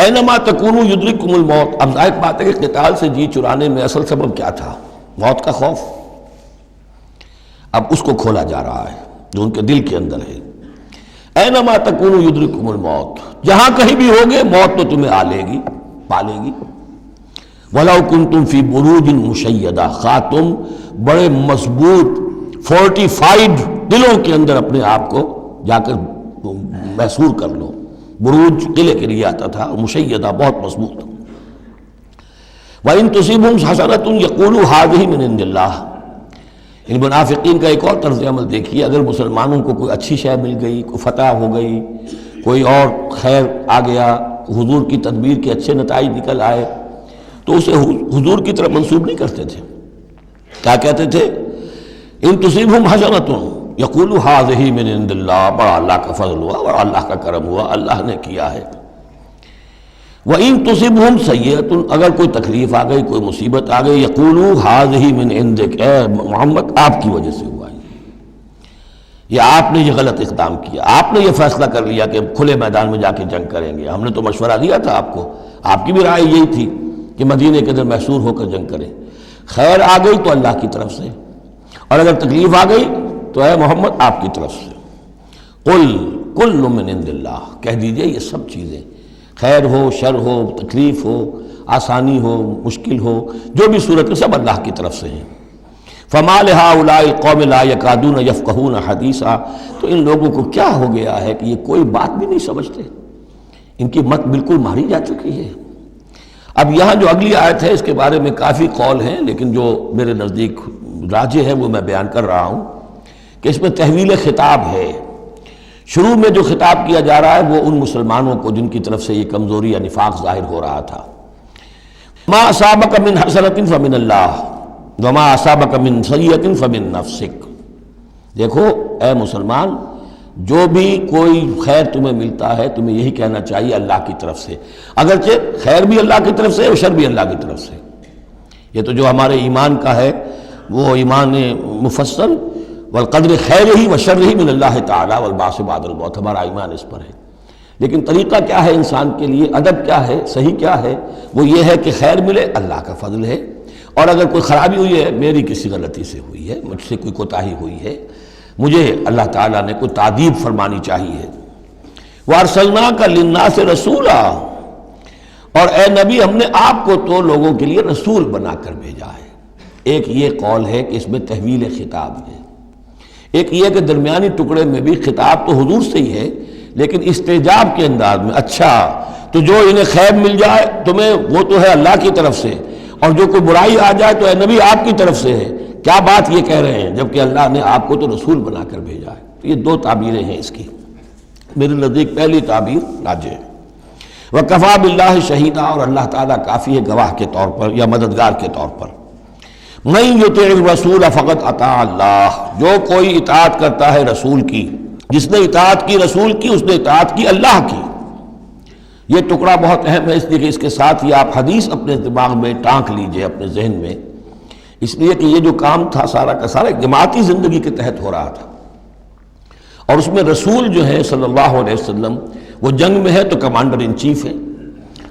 [SPEAKER 2] اینما تکونوا یدرککم الموت، اب ظاہر بات ہے کہ قتال سے جی چرانے میں اصل سبب کیا تھا؟ موت کا خوف، اب اس کو کھولا جا رہا ہے جو ان کے دل کے اندر ہے۔ اینما تکونوا یدرککم الموت، جہاں کہیں بھی ہوگے موت تو تمہیں آ لے گی، پا لے گی۔ وَلَوْ كُنْتُمْ فِي بُرُوجٍ مُشَيَّدَةٍ، خواہ تم بڑے مضبوط فورٹیفائڈ دلوں کے اندر اپنے آپ کو جا کر محصور کر لو، بروج قلعے کے لیے آتا تھا، مشیدہ بہت مضبوط۔ وَإِن تُصِبْهُمْ حَسَنَةٌ يَقُولُوا هَٰذِهِ مِنْ عِندِ اللَّهِ، ان منافقین کا ایک اور طرز عمل دیکھیے، اگر مسلمانوں کو کوئی اچھی شے مل گئی، کوئی فتح ہو گئی، کوئی اور خیر آ گیا، حضور کی تدبیر کے اچھے نتائج نکل آئے، تو اسے حضور کی طرف منسوب نہیں کرتے تھے. کیا کہتے تھے؟ ان تصیبہم حسنۃ یقولوا ھذہ من عند اللہ، بڑا اللہ کا فضل ہوا، بڑا اللہ کا کرم ہوا، اللہ نے کیا ہے. وَإِن تُصِبْهُمْ سَيِّئَةٌ، اگر کوئی تکلیف آ گئی، کوئی مصیبت آ گئی، یقولوا ھذہ من عندک، اے محمد آپ کی وجہ سے ہوا ہے، یہ آپ نے یہ غلط اقدام کیا، آپ نے یہ فیصلہ کر لیا کہ کھلے میدان میں جا کے جنگ کریں گے. ہم نے تو مشورہ دیا تھا آپ کو، آپ کی بھی رائے یہی تھی کہ مدینے کے اندر محصور ہو کر جنگ کریں. خیر آ گئی تو اللہ کی طرف سے، اور اگر تکلیف آ گئی تو اے محمد آپ کی طرف سے. قل کل من عند اللہ، کہہ دیجئے یہ سب چیزیں، خیر ہو، شر ہو، تکلیف ہو، آسانی ہو، مشکل ہو، جو بھی صورت ہے سب اللہ کی طرف سے ہیں. فما لہؤلاء القوم لا یکادون یفقہون حدیثا، تو ان لوگوں کو کیا ہو گیا ہے کہ یہ کوئی بات بھی نہیں سمجھتے، ان کی مت بالکل ماری جا چکی ہے. اب یہاں جو اگلی آیت ہے اس کے بارے میں کافی قول ہیں، لیکن جو میرے نزدیک راجح ہے وہ میں بیان کر رہا ہوں کہ اس میں تحویل خطاب ہے. شروع میں جو خطاب کیا جا رہا ہے وہ ان مسلمانوں کو جن کی طرف سے یہ کمزوری یا نفاق ظاہر ہو رہا تھا. ما اصابک من حسنۃ فمن اللہ وما اصابک من سیئۃ فمن نفسک. دیکھو اے مسلمان، جو بھی کوئی خیر تمہیں ملتا ہے تمہیں یہی کہنا چاہیے اللہ کی طرف سے، اگرچہ خیر بھی اللہ کی طرف سے اور شر بھی اللہ کی طرف سے. یہ تو جو ہمارے ایمان کا ہے وہ ایمان مفصل والقدر خیرہ وشرہ من اللہ تعالی والبعث بعد الموت، ہمارا ایمان اس پر ہے. لیکن طریقہ کیا ہے انسان کے لیے، ادب کیا ہے، صحیح کیا ہے؟ وہ یہ ہے کہ خیر ملے اللہ کا فضل ہے، اور اگر کوئی خرابی ہوئی ہے میری کسی غلطی سے ہوئی ہے، مجھ سے کوئی کوتاہی ہوئی ہے، مجھے اللہ تعالیٰ نے کوئی تعدیب فرمانی چاہیے. وَأَرْسَلْنَاكَ لِلنَّاسِ رَسُولًا، اور اے نبی ہم نے آپ کو تو لوگوں کے لیے رسول بنا کر بھیجا ہے. ایک یہ قول ہے کہ اس میں تحویل خطاب ہے، ایک یہ کہ درمیانی ٹکڑے میں بھی خطاب تو حضور سے ہی ہے لیکن استجاب کے انداز میں. اچھا تو جو انہیں خیر مل جائے تمہیں وہ تو ہے اللہ کی طرف سے، اور جو کوئی برائی آ جائے تو اے نبی آپ کی طرف سے ہے. کیا بات یہ کہہ رہے ہیں جبکہ اللہ نے آپ کو تو رسول بنا کر بھیجا ہے. تو یہ دو تعبیریں ہیں اس کی. میرے نزدیک پہلی تعبیر راجح ہے. وَكَفَى بِاللَّهِ شَهِيدًا، اور اللہ تعالیٰ کافی ہے گواہ کے طور پر یا مددگار کے طور پر. مَن يُطِعِ الرَّسُولَ فَقَدْ أَطَاعَ اللَّهَ، جو کوئی اطاعت کرتا ہے رسول کی، جس نے اطاعت کی رسول کی اس نے اطاعت کی اللہ کی. یہ ٹکڑا بہت اہم ہے، اس لیے کہ اس کے ساتھ ہی آپ حدیث اپنے دماغ میں ٹانک لیجئے اپنے ذہن میں، اس لیے کہ یہ جو کام تھا سارا کا سارا جماعتی زندگی کے تحت ہو رہا تھا. اور اس میں رسول جو ہے صلی اللہ علیہ وسلم وہ جنگ میں ہے تو کمانڈر ان چیف ہے،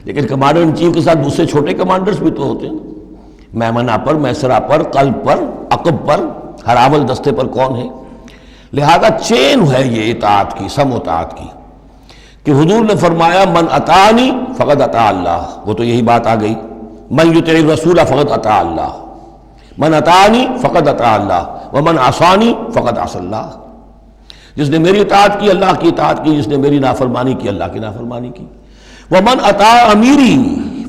[SPEAKER 2] لیکن کمانڈر ان چیف کے ساتھ دوسرے چھوٹے کمانڈرز بھی تو ہوتے ہیں، میمنہ پر، میسرہ پر، قلب پر، عقب پر، ہر اول دستے پر کون ہے. لہذا چین ہے یہ اطاعت کی، سم اطاعت کی، کہ حضور نے فرمایا من اطاعنی فقد اطاع اللہ، وہ تو یہی بات آ گئی. من یطع الرسول فقد اطاع اللہ، من اطاعنی فقد اطاع اللہ ومن عصانی فقد عصى اللہ. جس نے میری اطاعت کی اللہ کی اطاعت کی، جس نے میری نافرمانی کی اللہ کی نافرمانی کی. ومن اطاع امیری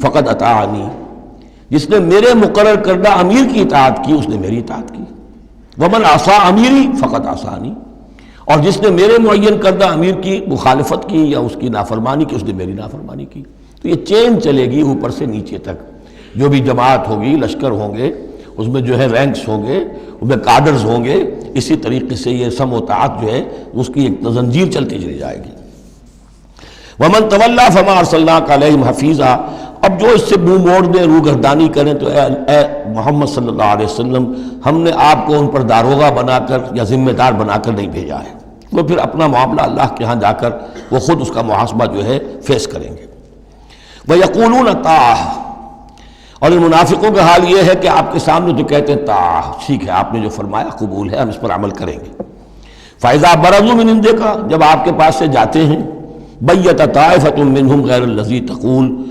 [SPEAKER 2] فقد اطاعنی، جس نے میرے مقرر کردہ امیر کی اطاعت کی اس نے میری اطاعت کی. ومن عصى امیری فقد عصانی، اور جس نے میرے معین کردہ امیر کی مخالفت کی یا اس کی نافرمانی کی اس نے میری نافرمانی کی. تو یہ چین چلے گی اوپر سے نیچے تک. جو بھی جماعت ہوگی، لشکر ہوں گے، اس میں جو ہے رینکس ہوں گے، اس میں کادرز ہوں گے، اسی طریقے سے یہ سم و طاعت جو ہے اس کی ایک زنجیر چلتی چلی جائے گی. ومن تولیٰ فما ارسلناک علیہم حفیظا، اب جو اس سے منہ موڑ دیں، روگردانی کریں، تو اے محمد صلی اللہ علیہ وسلم ہم نے آپ کو ان پر داروغہ بنا کر یا ذمہ دار بنا کر نہیں بھیجا ہے. وہ پھر اپنا معاملہ اللہ کے ہاں جا کر وہ خود اس کا محاسبہ جو ہے فیس کریں گے. وَيَقُولُونَ طَاعَةٌ، اور ان منافقوں کا حال یہ ہے کہ آپ کے سامنے تو کہتے ہیں طاعہ، ٹھیک ہے آپ نے جو فرمایا قبول ہے، ہم اس پر عمل کریں گے. فَإِذَا بَرَزُوا مِنْ عِنْدِكَ، جب آپ کے پاس سے جاتے ہیں، بَيَّتَ طَائِفَةٌ مِّنْهُمْ غَيْرَ الَّذِي تَقُولُ،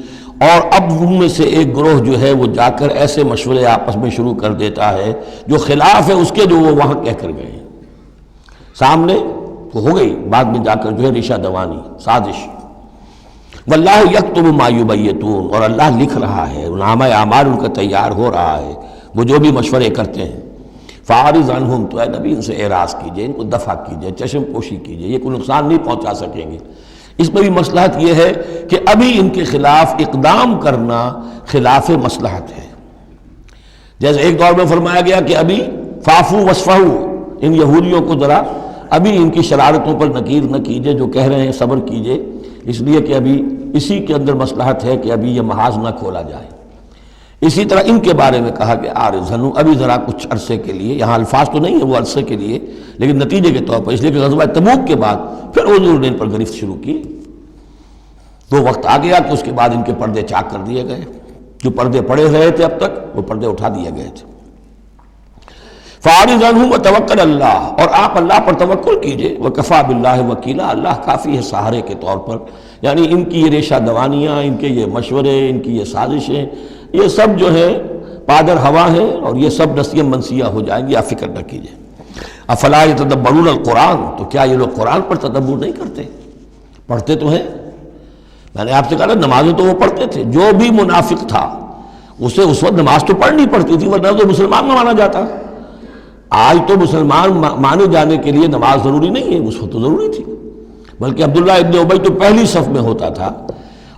[SPEAKER 2] اور اب ان میں سے ایک گروہ جو ہے وہ جا کر ایسے مشورے آپس میں شروع کر دیتا ہے جو خلاف ہے اس کے جو وہ وہاں کہہ کر گئے ہیں. سامنے تو ہو گئی، بعد میں جا کر جو ہے ریشہ دوانی، سازش. واللہ یکتب ما یبیتون، اور اللہ لکھ رہا ہے، نامہ اعمال ان کا تیار ہو رہا ہے، وہ جو بھی مشورے کرتے ہیں. فاعرض عنہم، تو اے نبی ان سے اعراض کیجئے، ان کو دفع کیجئے، چشم پوشی کیجئے، یہ کوئی نقصان نہیں پہنچا سکیں گے. اس میں بھی مصلحت یہ ہے کہ ابھی ان کے خلاف اقدام کرنا خلاف مصلحت ہے. جیسے ایک دور میں فرمایا گیا کہ ابھی فافو وصفہو، ان یہودیوں کو ذرا ابھی ان کی شرارتوں پر نکیر نہ کیجئے، جو کہہ رہے ہیں صبر کیجئے، اس لیے کہ ابھی اسی کے اندر مصلحت ہے کہ ابھی یہ محاذ نہ کھولا جائے. اسی طرح ان کے بارے میں کہا کہ آرزنو، ابھی ذرا کچھ عرصے کے لیے، یہاں الفاظ تو نہیں ہے وہ عرصے کے لیے، لیکن نتیجے کے طور پر، اس لیے کہ غزوہ تبوک کے بعد پھر حضور نے ان پر گرفت شروع کی. تو وقت آ گیا کہ اس کے بعد ان کے پردے چاک کر دیے گئے. جو پردے پڑے رہے تھے اب تک، وہ پردے اٹھا دیے گئے تھے. فَأَعْرِضْ عَنْهُمْ وَتَوَكَّلْ عَلَى اللَّهِ، اور آپ اللہ پر توکل کیجئے. وَكَفَىٰ بِاللَّهِ وَكِيلًا، اللہ کافی ہے سہارے کے طور پر. یعنی ان کی یہ ریشہ دوانیاں، ان کے یہ مشورے، ان کی یہ سازشیں، یہ سب جو ہے پادر ہوا ہیں، اور یہ سب نسیاں منسیہ ہو جائیں گی، آپ فکر نہ کیجئے. افلا یتدبرون القرآن، تو کیا یہ لوگ قرآن پر تدبر نہیں کرتے؟ پڑھتے تو ہیں. میں نے آپ سے کہا نا، نمازیں تو وہ پڑھتے تھے. جو بھی منافق تھا اسے اس وقت نماز تو پڑھنی پڑتی تھی، ورنہ تو مسلمان نہ مانا جاتا. آج تو مسلمان مانے جانے کے لیے نماز ضروری نہیں ہے، اس وقت تو ضروری تھی. بلکہ عبداللہ ابن ابی تو پہلی صف میں ہوتا تھا،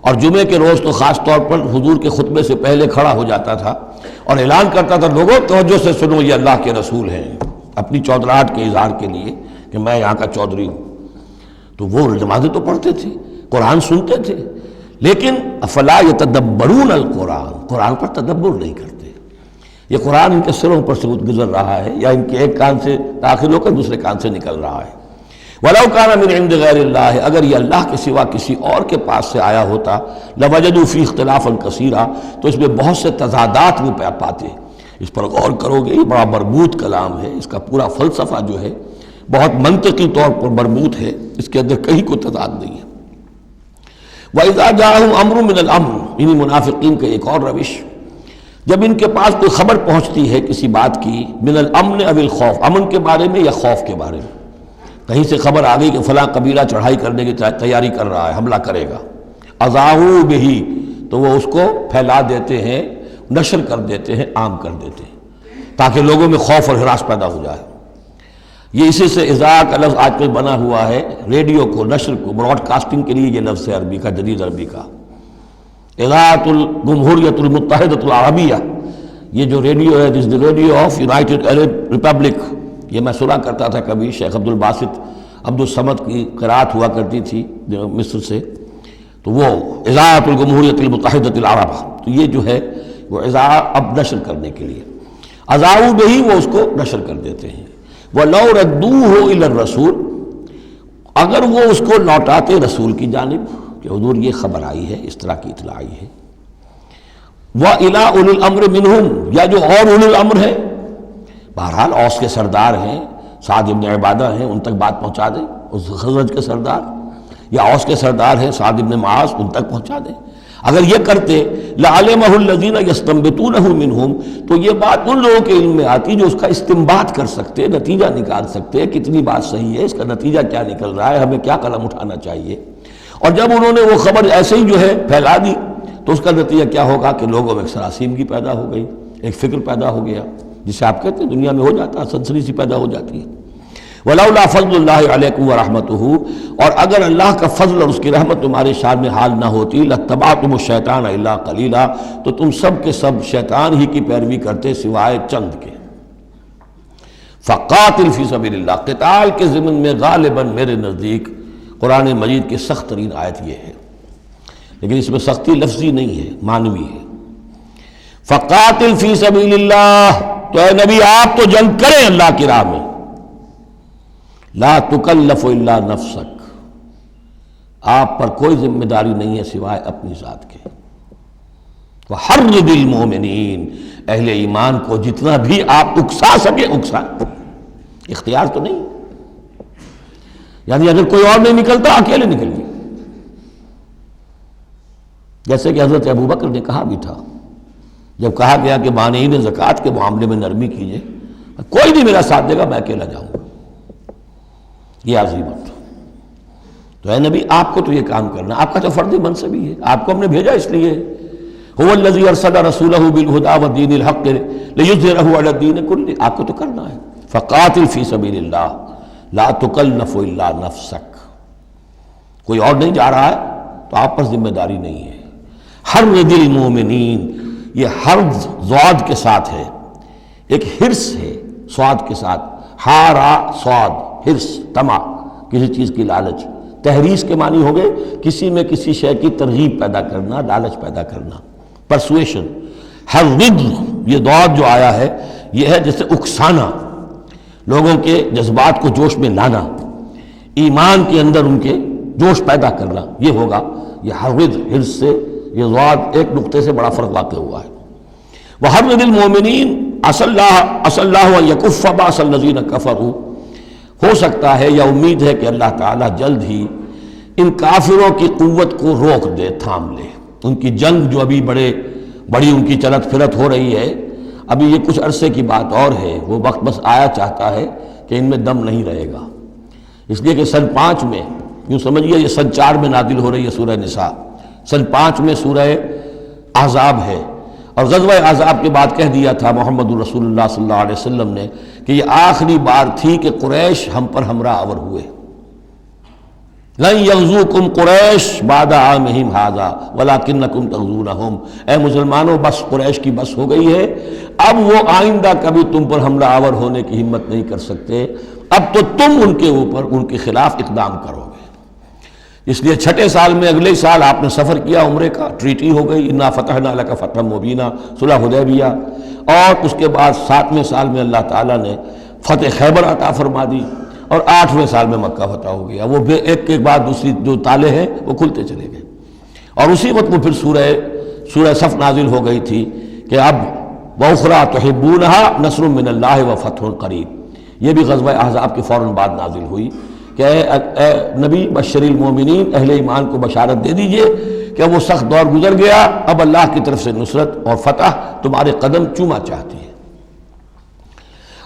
[SPEAKER 2] اور جمعے کے روز تو خاص طور پر حضور کے خطبے سے پہلے کھڑا ہو جاتا تھا اور اعلان کرتا تھا، لوگوں توجہ سے سنو، یہ اللہ کے رسول ہیں، اپنی چودراہٹ کے اظہار کے لیے کہ میں یہاں کا چودھری ہوں. تو وہ نمازیں تو پڑھتے تھے، قرآن سنتے تھے، لیکن افلا یتدبرون القرآن، قرآن پر تدبر نہیں کرتے. یہ قرآن ان کے سروں پر سے گزر رہا ہے، یا ان کے ایک کان سے داخل ہو کر دوسرے کان سے نکل رہا ہے. وَلَوْ كَانَ مِنْ عِنْدِ غَيْرِ اللَّهِ، اگر یہ اللہ کے سوا کسی اور کے پاس سے آیا ہوتا، لَوَجَدُوا فِيهِ اخْتِلَافًا كَثِيرًا، تو اس میں بہت سے تضادات وہ پاتے. اس پر غور کرو گے، یہ بڑا مربوط کلام ہے، اس کا پورا فلسفہ جو ہے بہت منطقی طور پر مربوط ہے، اس کے اندر کہیں کوئی تضاد نہیں ہے. وَإِذَا جَاءَهُمْ أَمْرٌ مِّنَ الْأَمْرِ، انہی منافقین کا ایک اور روش، جب ان کے پاس کوئی خبر پہنچتی ہے کسی بات کی، من الامن او الخوف، امن کے بارے میں یا خوف کے بارے میں، کہیں سے خبر آ گئی کہ فلاں قبیلہ چڑھائی کرنے کی تیاری کر رہا ہے، حملہ کرے گا، اذاعوا بہ، تو وہ اس کو پھیلا دیتے ہیں، نشر کر دیتے ہیں، عام کر دیتے ہیں، تاکہ لوگوں میں خوف اور ہراس پیدا ہو جائے. یہ اسی سے اذاع کا لفظ آج کل بنا ہوا ہے، ریڈیو کو، نشر کو، براڈ کاسٹنگ کے لیے یہ لفظ ہے عربی کا، جدید عربی کا. اذاعۃ الجمہوریۃ المتحدۃ العربیہ، یہ جو ریڈیو ہے، this radio of United Arab republic, یہ میں سنا کرتا تھا کبھی، شیخ عبد الباسط عبد الصمد کی قرات ہوا کرتی تھی مصر سے، تو وہ اذاعۃ الجمہوریۃ المتحدۃ العرب، تو یہ جو ہے وہ اذاع اب نشر کرنے کے لیے، اذاعوا بہ، وہ اس کو نشر کر دیتے ہیں. وَلَوْ رَدُّوهُ إِلَى الرَّسُولِ، اگر وہ اس کو لوٹاتے رسول کی جانب کہ حضور یہ خبر آئی ہے، اس طرح کی اطلاع آئی ہے. وَإِلَىٰ أُولِي الْأَمْرِ مِنْهُمْ، یا جو اور اولي الامر ہیں، بہرحال اوس کے سردار ہیں، سعد ابن عبادہ ہیں، ان تک بات پہنچا دیں، اس خزرج کے سردار، یا اوس کے سردار ہیں سعد ابن معاذ، ان تک پہنچا دیں. اگر یہ کرتے لَعَلِمَهُ الَّذِينَ يَسْتَنبِطُونَهُ مِنْهُمْ، تو یہ بات ان لوگوں کے علم میں آتی جو اس کا استنباط کر سکتے، نتیجہ نکال سکتے، کتنی بات صحیح ہے، اس کا نتیجہ کیا نکل رہا ہے، ہمیں کیا قدم اٹھانا چاہیے. اور جب انہوں نے وہ خبر ایسے ہی جو ہے پھیلا دی، تو اس کا نتیجہ کیا ہوگا کہ لوگوں میں ایک سراسیمگی پیدا ہو گئی، ایک فکر پیدا ہو گیا، جسے آپ کہتے ہیں دنیا میں ہو جاتا ہے، سنسنی سی پیدا ہو جاتی ہے. وَلَوْلَا فَضْلُ اللَّهِ عَلَيْكُمْ وَرَحْمَتُهُ، اور اگر اللہ کا فضل اور اس کی رحمت تمہارے شان میں حال نہ ہوتی، لَاتَّبَعْتُمُ الشَّيْطَانَ إِلَّا قَلِيلًا، تو تم سب کے سب شیطان ہی کی پیروی کرتے سوائے چند کے. فَقَاتِلْ فِي سَبِيلِ اللَّهِ، قتال کے ضمن میں غالباً میرے نزدیک قرآن مجید کی سخت ترین آیت یہ ہے، لیکن اس میں سختی لفظی نہیں ہے، معنوی ہے. فَقَاتِلْ فِي سَبِيلِ اللَّهِ، تو اے نبی آپ تو جنگ کریں اللہ کی راہ میں. لا تکلف الا نفسک، آپ پر کوئی ذمہ داری نہیں ہے سوائے اپنی ذات کے. وحرض المؤمنین، اہل ایمان کو جتنا بھی آپ اکسا سکے اکسا، اختیار تو نہیں، یعنی اگر کوئی اور نہیں نکلتا اکیلے نکلیے. جیسے کہ حضرت ابوبکر نے کہا بھی تھا، جب کہا گیا کہ مانعین زکوٰۃ کے معاملے میں نرمی کیجیے، کوئی نہیں میرا ساتھ دے گا، میں اکیلا جاؤں گا. یہ عظیمت. تو اے نبی آپ کو تو یہ کام کرنا، آپ کا تو فرض منصب ہی ہے، آپ کو ہم نے بھیجا اس لیے. هو الذی ارسل رسولہ بالہدی ودین الحق لیظہرہ علی الدین کلہ، آپ کو تو کرنا ہے. فقاتل فی سبیل اللہ لا تکلف الا نفسک، کوئی اور نہیں جا رہا ہے تو آپ پر ذمہ داری نہیں ہے۔ حرض المومنین، یہ حرض ضاد کے ساتھ ہے، ایک حرص ہے صاد کے ساتھ، ہارا صاد، حرص، طمع، کسی چیز کی لالچ۔ تحریص کے معنی ہو گئے کسی میں کسی شے کی ترغیب پیدا کرنا، لالچ پیدا کرنا، پرسویشن۔ حرض، یہ ضاد جو آیا ہے یہ ہے جیسے اکسانا، لوگوں کے جذبات کو جوش میں لانا، ایمان کے اندر ان کے جوش پیدا کرنا، یہ ہوگا۔ یہ حرض، حرص سے یہ ضاد ایک نقطے سے بڑا فرق واقع ہوا ہے۔ وحرض المومنین عسى الله ان يكف باس الذين كفروا، ہو سکتا ہے یا امید ہے کہ اللہ تعالیٰ جلد ہی ان کافروں کی قوت کو روک دے، تھام لے۔ ان کی جنگ جو ابھی بڑی ان کی چلت پھرت ہو رہی ہے، ابھی یہ کچھ عرصے کی بات اور ہے، وہ وقت بس آیا چاہتا ہے کہ ان میں دم نہیں رہے گا۔ اس لیے کہ سن 5 میں، یوں سمجھیے یہ سن 4 میں نازل ہو رہی ہے سورہ نساء، سن 5 میں سورہ احزاب ہے، اور غزوہ احزاب کے بعد کہہ دیا تھا محمد رسول اللہ صلی اللہ علیہ وسلم نے کہ یہ آخری بار تھی کہ قریش ہم پر ہمراہ آور ہوئے۔ لن یغزوکم قریش بعد عامہم ھذا ولکنکم تغزونہم، اے مسلمانوں بس قریش کی بس ہو گئی ہے، اب وہ آئندہ کبھی تم پر حملہ آور ہونے کی ہمت نہیں کر سکتے، اب تو تم ان کے اوپر ان کے خلاف اقدام کرو گے۔ اس لیے 6 سال میں اگلے سال آپ نے سفر کیا عمرے کا، ٹریٹی ہو گئی، انا فتحنا لک فتحا مبینا، صلح حدیبیہ، اور اس کے بعد 7ویں سال میں اللہ تعالیٰ نے فتح خیبر عطا فرما دی، اور 8ویں سال میں مکہ فتح ہو گیا۔ وہ ایک کے بعد دوسری جو تالے ہیں وہ کھلتے چلے گئے، اور اسی وقت وہ پھر سورہ صف نازل ہو گئی تھی کہ اب وَأُخْرَىٰ تُحِبُّونَهَا نَصْرٌ مِّنَ اللَّهِ وَفَتْحٌ قَرِیب، یہ بھی غزوہ احزاب کے فوراً بعد نازل ہوئی کہ اے نبی بشر المومنین، اہل ایمان کو بشارت دے دیجئے کہ اب وہ سخت دور گزر گیا، اب اللہ کی طرف سے نصرت اور فتح تمہارے قدم چوما چاہتی ہے۔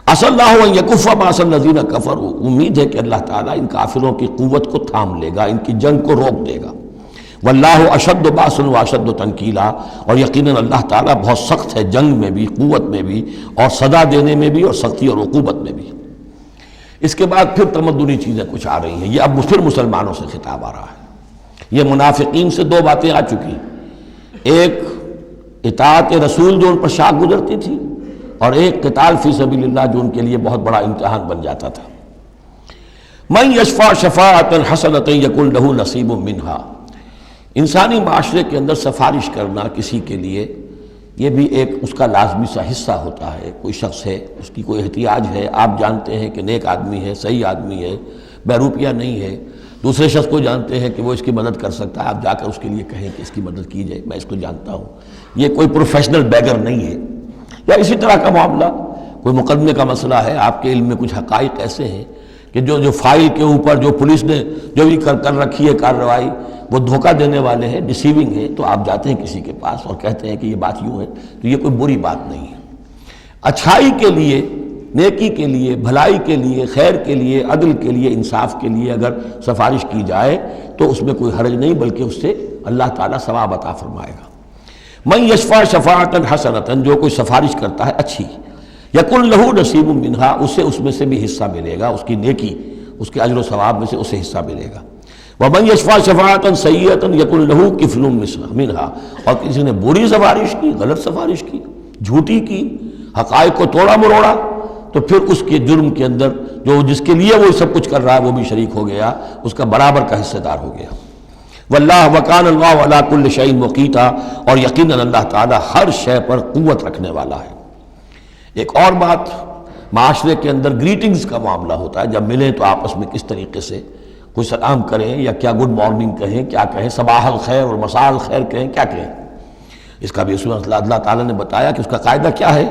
[SPEAKER 2] عسى الله ان يكف باس الذين كفروا، امید ہے کہ اللہ تعالیٰ ان کافروں کی قوت کو تھام لے گا، ان کی جنگ کو روک دے گا۔ واللہ اشد باس واشد تنکیلا، اور یقیناً اللہ تعالیٰ بہت سخت ہے جنگ میں بھی، قوت میں بھی، اور سزا دینے میں بھی، اور سختی اور عقوبت میں بھی۔ اس کے بعد پھر تمدنی چیزیں کچھ آ رہی ہیں، یہ اب پھر مسلمانوں سے خطاب آ رہا ہے۔ یہ منافقین سے 2 باتیں آ چکی، ایک اطاعت رسول جو ان پر شاق گزرتی تھی، اور ایک قتال فی سبیل اللہ جو ان کے لیے بہت بڑا امتحان بن جاتا تھا۔ من یشفع شفاعۃ حسنۃ یکن لہ نصیب منہا، انسانی معاشرے کے اندر سفارش کرنا کسی کے لیے یہ بھی ایک اس کا لازمی سا حصہ ہوتا ہے۔ کوئی شخص ہے، اس کی کوئی احتیاج ہے، آپ جانتے ہیں کہ نیک آدمی ہے، صحیح آدمی ہے، بیروپیہ نہیں ہے، دوسرے شخص کو جانتے ہیں کہ وہ اس کی مدد کر سکتا ہے، آپ جا کر اس کے لیے کہیں کہ اس کی مدد کی جائے، میں اس کو جانتا ہوں، یہ کوئی پروفیشنل بیگر نہیں ہے۔ یا اسی طرح کا معاملہ، کوئی مقدمے کا مسئلہ ہے، آپ کے علم میں کچھ حقائق ایسے ہیں کہ جو فائل کے اوپر جو پولیس نے جو بھی کر رکھی ہے کارروائی، وہ دھوکہ دینے والے ہیں، ڈیسیونگ ہے، تو آپ جاتے ہیں کسی کے پاس اور کہتے ہیں کہ یہ بات یوں ہے، تو یہ کوئی بری بات نہیں ہے۔ اچھائی کے لیے، نیکی کے لیے، بھلائی کے لیے، خیر کے لیے، عدل کے لیے، انصاف کے لیے اگر سفارش کی جائے تو اس میں کوئی حرج نہیں، بلکہ اس سے اللہ تعالیٰ ثواب عطا فرمائے گا۔ من یشفع شفاعۃ حسنۃ، جو کوئی سفارش کرتا ہے اچھی، یکن لہ نصیب منہا، اسے اس میں سے بھی حصہ ملے گا، اس کی نیکی، اس کے اجر و ثواب میں سے اسے حصہ ملے گا۔ ومن یشفع شفاعۃ سیئۃ یکن لہ کفل منہا، اور کسی نے بری سفارش کی، غلط سفارش کی، جھوٹی کی، حقائق کو توڑا مروڑا، تو پھر اس کے جرم کے اندر جو جس کے لیے وہ سب کچھ کر رہا ہے وہ بھی شریک ہو گیا، اس کا برابر کا حصہ دار ہو گیا۔ واللہ وکان اللہ علی کل شیء مقیتا، اور یقیناً اللہ تعالیٰ ہر شے پر قوت رکھنے والا ہے۔ ایک اور بات، معاشرے کے اندر گریٹنگز کا معاملہ ہوتا ہے، جب ملیں تو آپس میں کس طریقے سے کوئی سلام کریں، یا کیا گڈ مارننگ کہیں، کیا کہیں، صباح الخیر اور مساء الخیر کہیں، کیا کہیں، اس کا بھی اللہ تعالیٰ نے بتایا کہ اس کا قاعدہ کیا ہے۔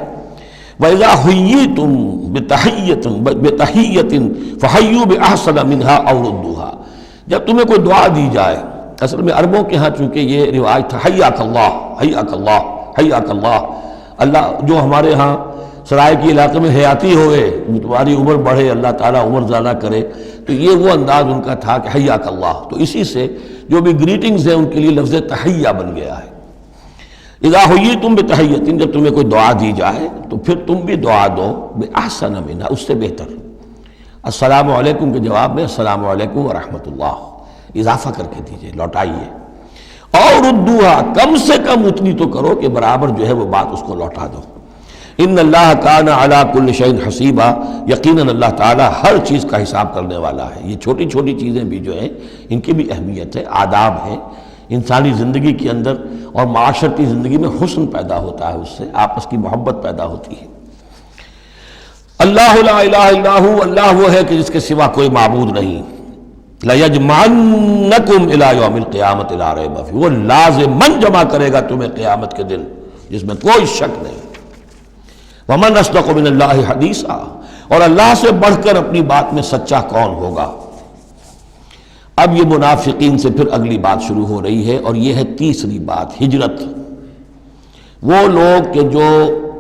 [SPEAKER 2] وَإِذَا حُيِّيتُم بِتَحِيَّةٍ فَحَيُّوا بِأَحْسَنَ مِنْهَا أَوْ رُدُّوهَا، جب تمہیں کوئی دعا دی جائے، اصل میں عربوں کے ہاں چونکہ یہ رواج تھا حیاک اللہ، حیاک اللہ، حیاک اللہ، اللہ جو ہمارے ہاں سرائے کے علاقے میں حیاتی ہوئے، تمہاری عمر بڑھے، اللہ تعالیٰ عمر زیادہ کرے، تو یہ وہ انداز ان کا تھا کہ حیاک اللہ، تو اسی سے جو بھی گریٹنگز ہیں ان کے لیے لفظ تحیہ بن گیا ہے۔ اذا حییتم بتحیۃ، جب تمہیں کوئی دعا دی جائے تو پھر تم بھی دعا دو بأحسن منہا، اس سے بہتر۔ السلام علیکم کے جواب میں السلام علیکم ورحمۃ اللہ، اضافہ کر کے دیجئے، لوٹائیے، اور ردوہا، کم سے کم اتنی تو کرو کہ برابر جو ہے وہ بات اس کو لوٹا دو۔ ان اللہ کان علی کل شیء حسیبا، یقیناً اللہ تعالیٰ ہر چیز کا حساب کرنے والا ہے۔ یہ چھوٹی چھوٹی چیزیں بھی جو ہیں ان کی بھی اہمیت ہے، آداب ہے، انسانی زندگی کے اندر اور معاشرتی زندگی میں حسن پیدا ہوتا ہے، اس سے آپس کی محبت پیدا ہوتی ہے۔ اللہ لا الہ الا ہو، اللہ وہ ہے کہ جس کے سوا کوئی معبود نہیں۔ لَيَجْمَعَنَّكُمْ إِلَىٰ يَوْمِ الْقِيَامَةِ لَا رَيْبَ فِيهِ، وہ لازماً جمع کرے گا تمہیں قیامت کے دن جس میں کوئی شک نہیں۔ وَمَنْ أَصْدَقُ مِنَ اللَّهِ حَدِيثًا، اور اللہ سے بڑھ کر اپنی بات میں سچا کون ہوگا۔ اب یہ منافقین سے پھر اگلی بات شروع ہو رہی ہے، اور یہ ہے تیسری بات، ہجرت۔ وہ لوگ کہ جو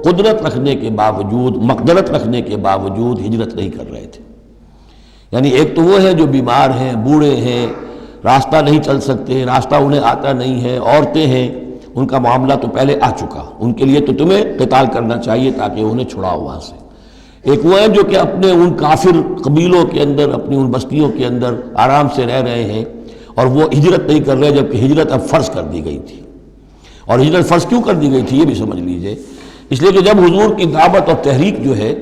[SPEAKER 2] قدرت رکھنے کے باوجود، مقدرت رکھنے کے باوجود ہجرت نہیں کر رہے تھے، یعنی ایک تو وہ ہے جو بیمار ہیں، بوڑھے ہیں، راستہ نہیں چل سکتے، راستہ انہیں آتا نہیں ہے، عورتیں ہیں، ان کا معاملہ تو پہلے آ چکا، ان کے لیے تو تمہیں قتال کرنا چاہیے تاکہ انہیں چھڑاؤ وہاں سے۔ ایک وہ ہے جو کہ اپنے ان کافر قبیلوں کے اندر، اپنی ان بستیوں کے اندر آرام سے رہ رہے ہیں، اور وہ ہجرت نہیں کر رہے، جبکہ ہجرت اب فرض کر دی گئی تھی۔ اور ہجرت فرض کیوں کر دی گئی تھی یہ بھی سمجھ لیجئے، اس لیے کہ جب حضور کی دعوت اور تحریک جو ہے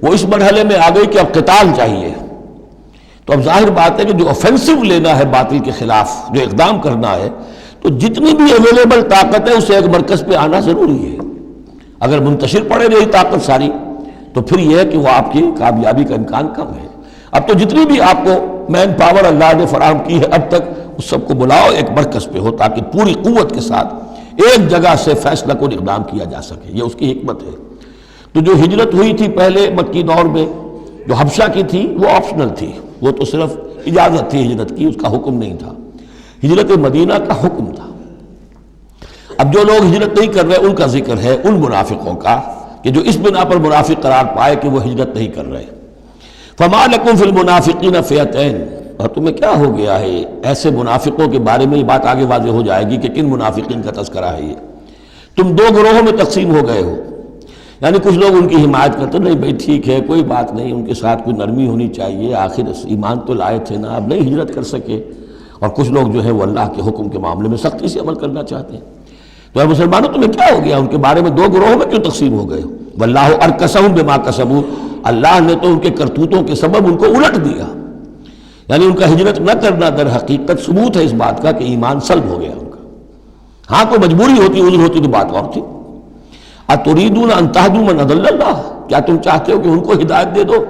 [SPEAKER 2] وہ اس مرحلے میں آ گئی کہ اب قتال چاہیے، تو اب ظاہر بات ہے کہ جو اوفینسو لینا ہے باطل کے خلاف، جو اقدام کرنا ہے، تو جتنی بھی اویلیبل طاقت ہے اسے ایک مرکز پہ آنا ضروری ہے۔ اگر منتشر پڑے رہی طاقت ساری تو پھر یہ ہے کہ وہ آپ کی کامیابی کا امکان کم ہے۔ اب تو جتنی بھی آپ کو مین پاور اللہ نے فراہم کی ہے اب تک، اس سب کو بلاؤ ایک مرکز پہ ہو تاکہ پوری قوت کے ساتھ ایک جگہ سے فیصلہ کو اقدام کیا جا سکے، یہ اس کی حکمت ہے۔ تو جو ہجرت ہوئی تھی پہلے مکی دور میں، جو حبشہ کی تھی، وہ آپشنل تھی، وہ تو صرف اجازت تھی ہجرت کی، اس کا حکم نہیں تھا۔ ہجرت مدینہ کا حکم تھا۔ اب جو لوگ ہجرت نہیں کر رہے ان کا ذکر ہے، ان منافقوں کا کہ جو اس بنا پر منافق قرار پائے کہ وہ ہجرت نہیں کر رہے۔ فَمَا لَكُمْ فِي الْمُنَافِقِينَ فِئَتَيْنِ، اور تمہیں کیا ہو گیا ہے ایسے منافقوں کے بارے میں، یہ بات آگے واضح ہو جائے گی کہ کن منافقین کا تذکرہ ہے یہ۔ تم دو گروہوں میں تقسیم ہو گئے ہو، یعنی کچھ لوگ ان کی حمایت کرتے، نہیں بھائی ٹھیک ہے کوئی بات نہیں، ان کے ساتھ کوئی نرمی ہونی چاہیے، آخر ایمان تو لائے تھے نا، اب نہیں ہجرت کر سکے، اور کچھ لوگ جو ہے وہ اللہ کے حکم کے معاملے میں سختی سے عمل کرنا چاہتے ہیں۔ تو اے مسلمانوں تمہیں کیا ہو گیا، ان کے بارے میں دو گروہوں میں کیوں تقسیم ہو گئے ہو؟ واللہ ارکسہم بما کسبوا، اللہ نے تو ان کے کرتوتوں کے سبب ان کو الٹ دیا، یعنی ان کا ہجرت نہ کرنا در حقیقت ثبوت ہے اس بات کا کہ ایمان سلب ہو گیا ان کا۔ ہاں کوئی مجبوری ہوتی، عذر ہوتی تو بات اور تھی۔ اتریدون ان تہدوا من اضل اللہ، کیا تم چاہتے ہو کہ ان کو ہدایت دے دو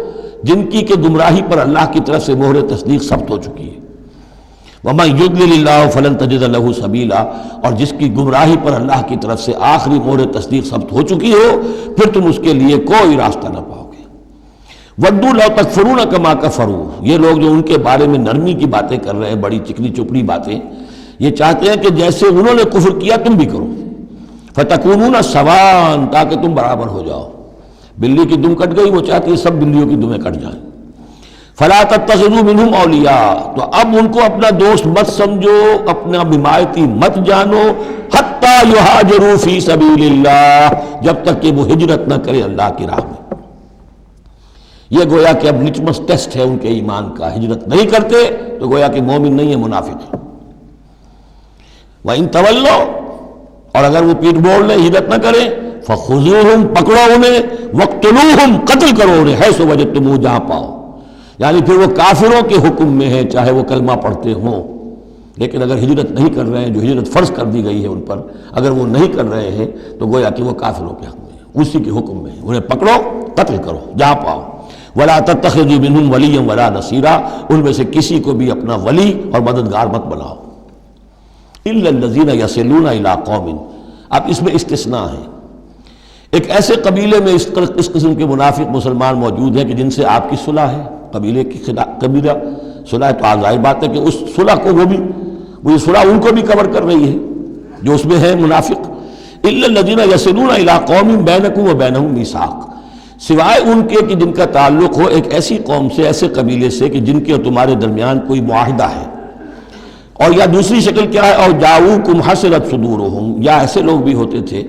[SPEAKER 2] جن کی کہ گمراہی پر اللہ کی طرف سے مہر تصدیق ثبت ہو چکی ہے؟ وَمَن يُضْلِلِ اللَّهُ فَلَن تَجِدَ لَهُ سَبِيلًا، اور جس کی گمراہی پر اللہ کی طرف سے آخری مہر تصدیق ثبت ہو چکی ہو، پھر تم اس کے لیے کوئی راستہ نہ پاؤ گے۔ وَدُّوا لَوْ تَكْفُرُونَ كَمَا كَفَرُوا، یہ لوگ جو ان کے بارے میں نرمی کی باتیں کر رہے ہیں، بڑی چکنی چپڑی باتیں، یہ چاہتے ہیں کہ جیسے انہوں نے کفر کیا تم بھی کرو، فَتَكُونُونَ سَوَاءً، تاکہ تم برابر ہو جاؤ۔ بلی کی دم کٹ گئی، وہ چاہتی ہے سب بلیوں کی دمیں کٹ جائیں۔ فَلَا تَتَّخِذُوا مِنْهُمْ أَوْلِيَاءَ، تو اب ان کو اپنا دوست مت سمجھو، اپنا حمایتی مت جانو، حَتَّى يُهَاجِرُوا فِي سَبِيلِ اللَّهِ، جب تک کہ وہ ہجرت نہ کرے اللہ کی راہ میں۔ یہ گویا کہ اب لٹمس ٹیسٹ ہے ان کے ایمان کا، ہجرت نہیں کرتے تو گویا کہ مومن نہیں ہے، منافق ہے۔ وَإِن تَوَلَّوْا، اور اگر وہ پیٹ موڑ لیں، ہجرت نہ کریں، فَخُذُوهُمْ، پکڑو انہیں، وَاقْتُلُوهُمْ، قتل کرو انہیں، حَيْثُ وَجَدتُّمُوهُ، جہاں پاؤ۔ یعنی پھر وہ کافروں کے حکم میں ہے، چاہے وہ کلمہ پڑھتے ہوں، لیکن اگر ہجرت نہیں کر رہے ہیں، جو ہجرت فرض کر دی گئی ہے ان پر، اگر وہ نہیں کر رہے ہیں تو گویا کہ وہ کافروں کے حق میں ہے، اسی کے حکم میں ہے، انہیں پکڑو، قتل کرو جہاں پاؤ۔ وَلَا تَتَّخِذُوا مِنْهُمْ وَلِيًّا وَلَا نَصِيرًا، ان میں سے کسی کو بھی اپنا ولی اور مددگار مت بناؤ۔ إِلَّا الَّذِينَ يَصِلُونَ إِلَىٰ قَوْمٍ، اب اس میں استثناء ہے، ایک ایسے قبیلے میں اس قسم کے منافق مسلمان موجود ہیں کہ جن سے آپ کی صلح ہے، قبیلے کی قبیلہ صلح، تو ظاہر بات ہے کہ اس صلح کو وہ صلح ان کو بھی کور کر رہی ہے جو اس میں ہے منافق۔ إِلَّا الَّذِينَ يَصِلُونَ إِلَىٰ قَوْمٍ بَيْنَكُمْ وَبَيْنَهُم مِيثَاقٌ، سوائے ان کے کہ جن کا تعلق ہو ایک ایسی قوم سے، ایسے قبیلے سے کہ جن کے اور تمہارے درمیان کوئی معاہدہ ہے، اور یا دوسری شکل کیا ہے، اور جاؤکم حسرت صدورہم، یا ایسے لوگ بھی ہوتے تھے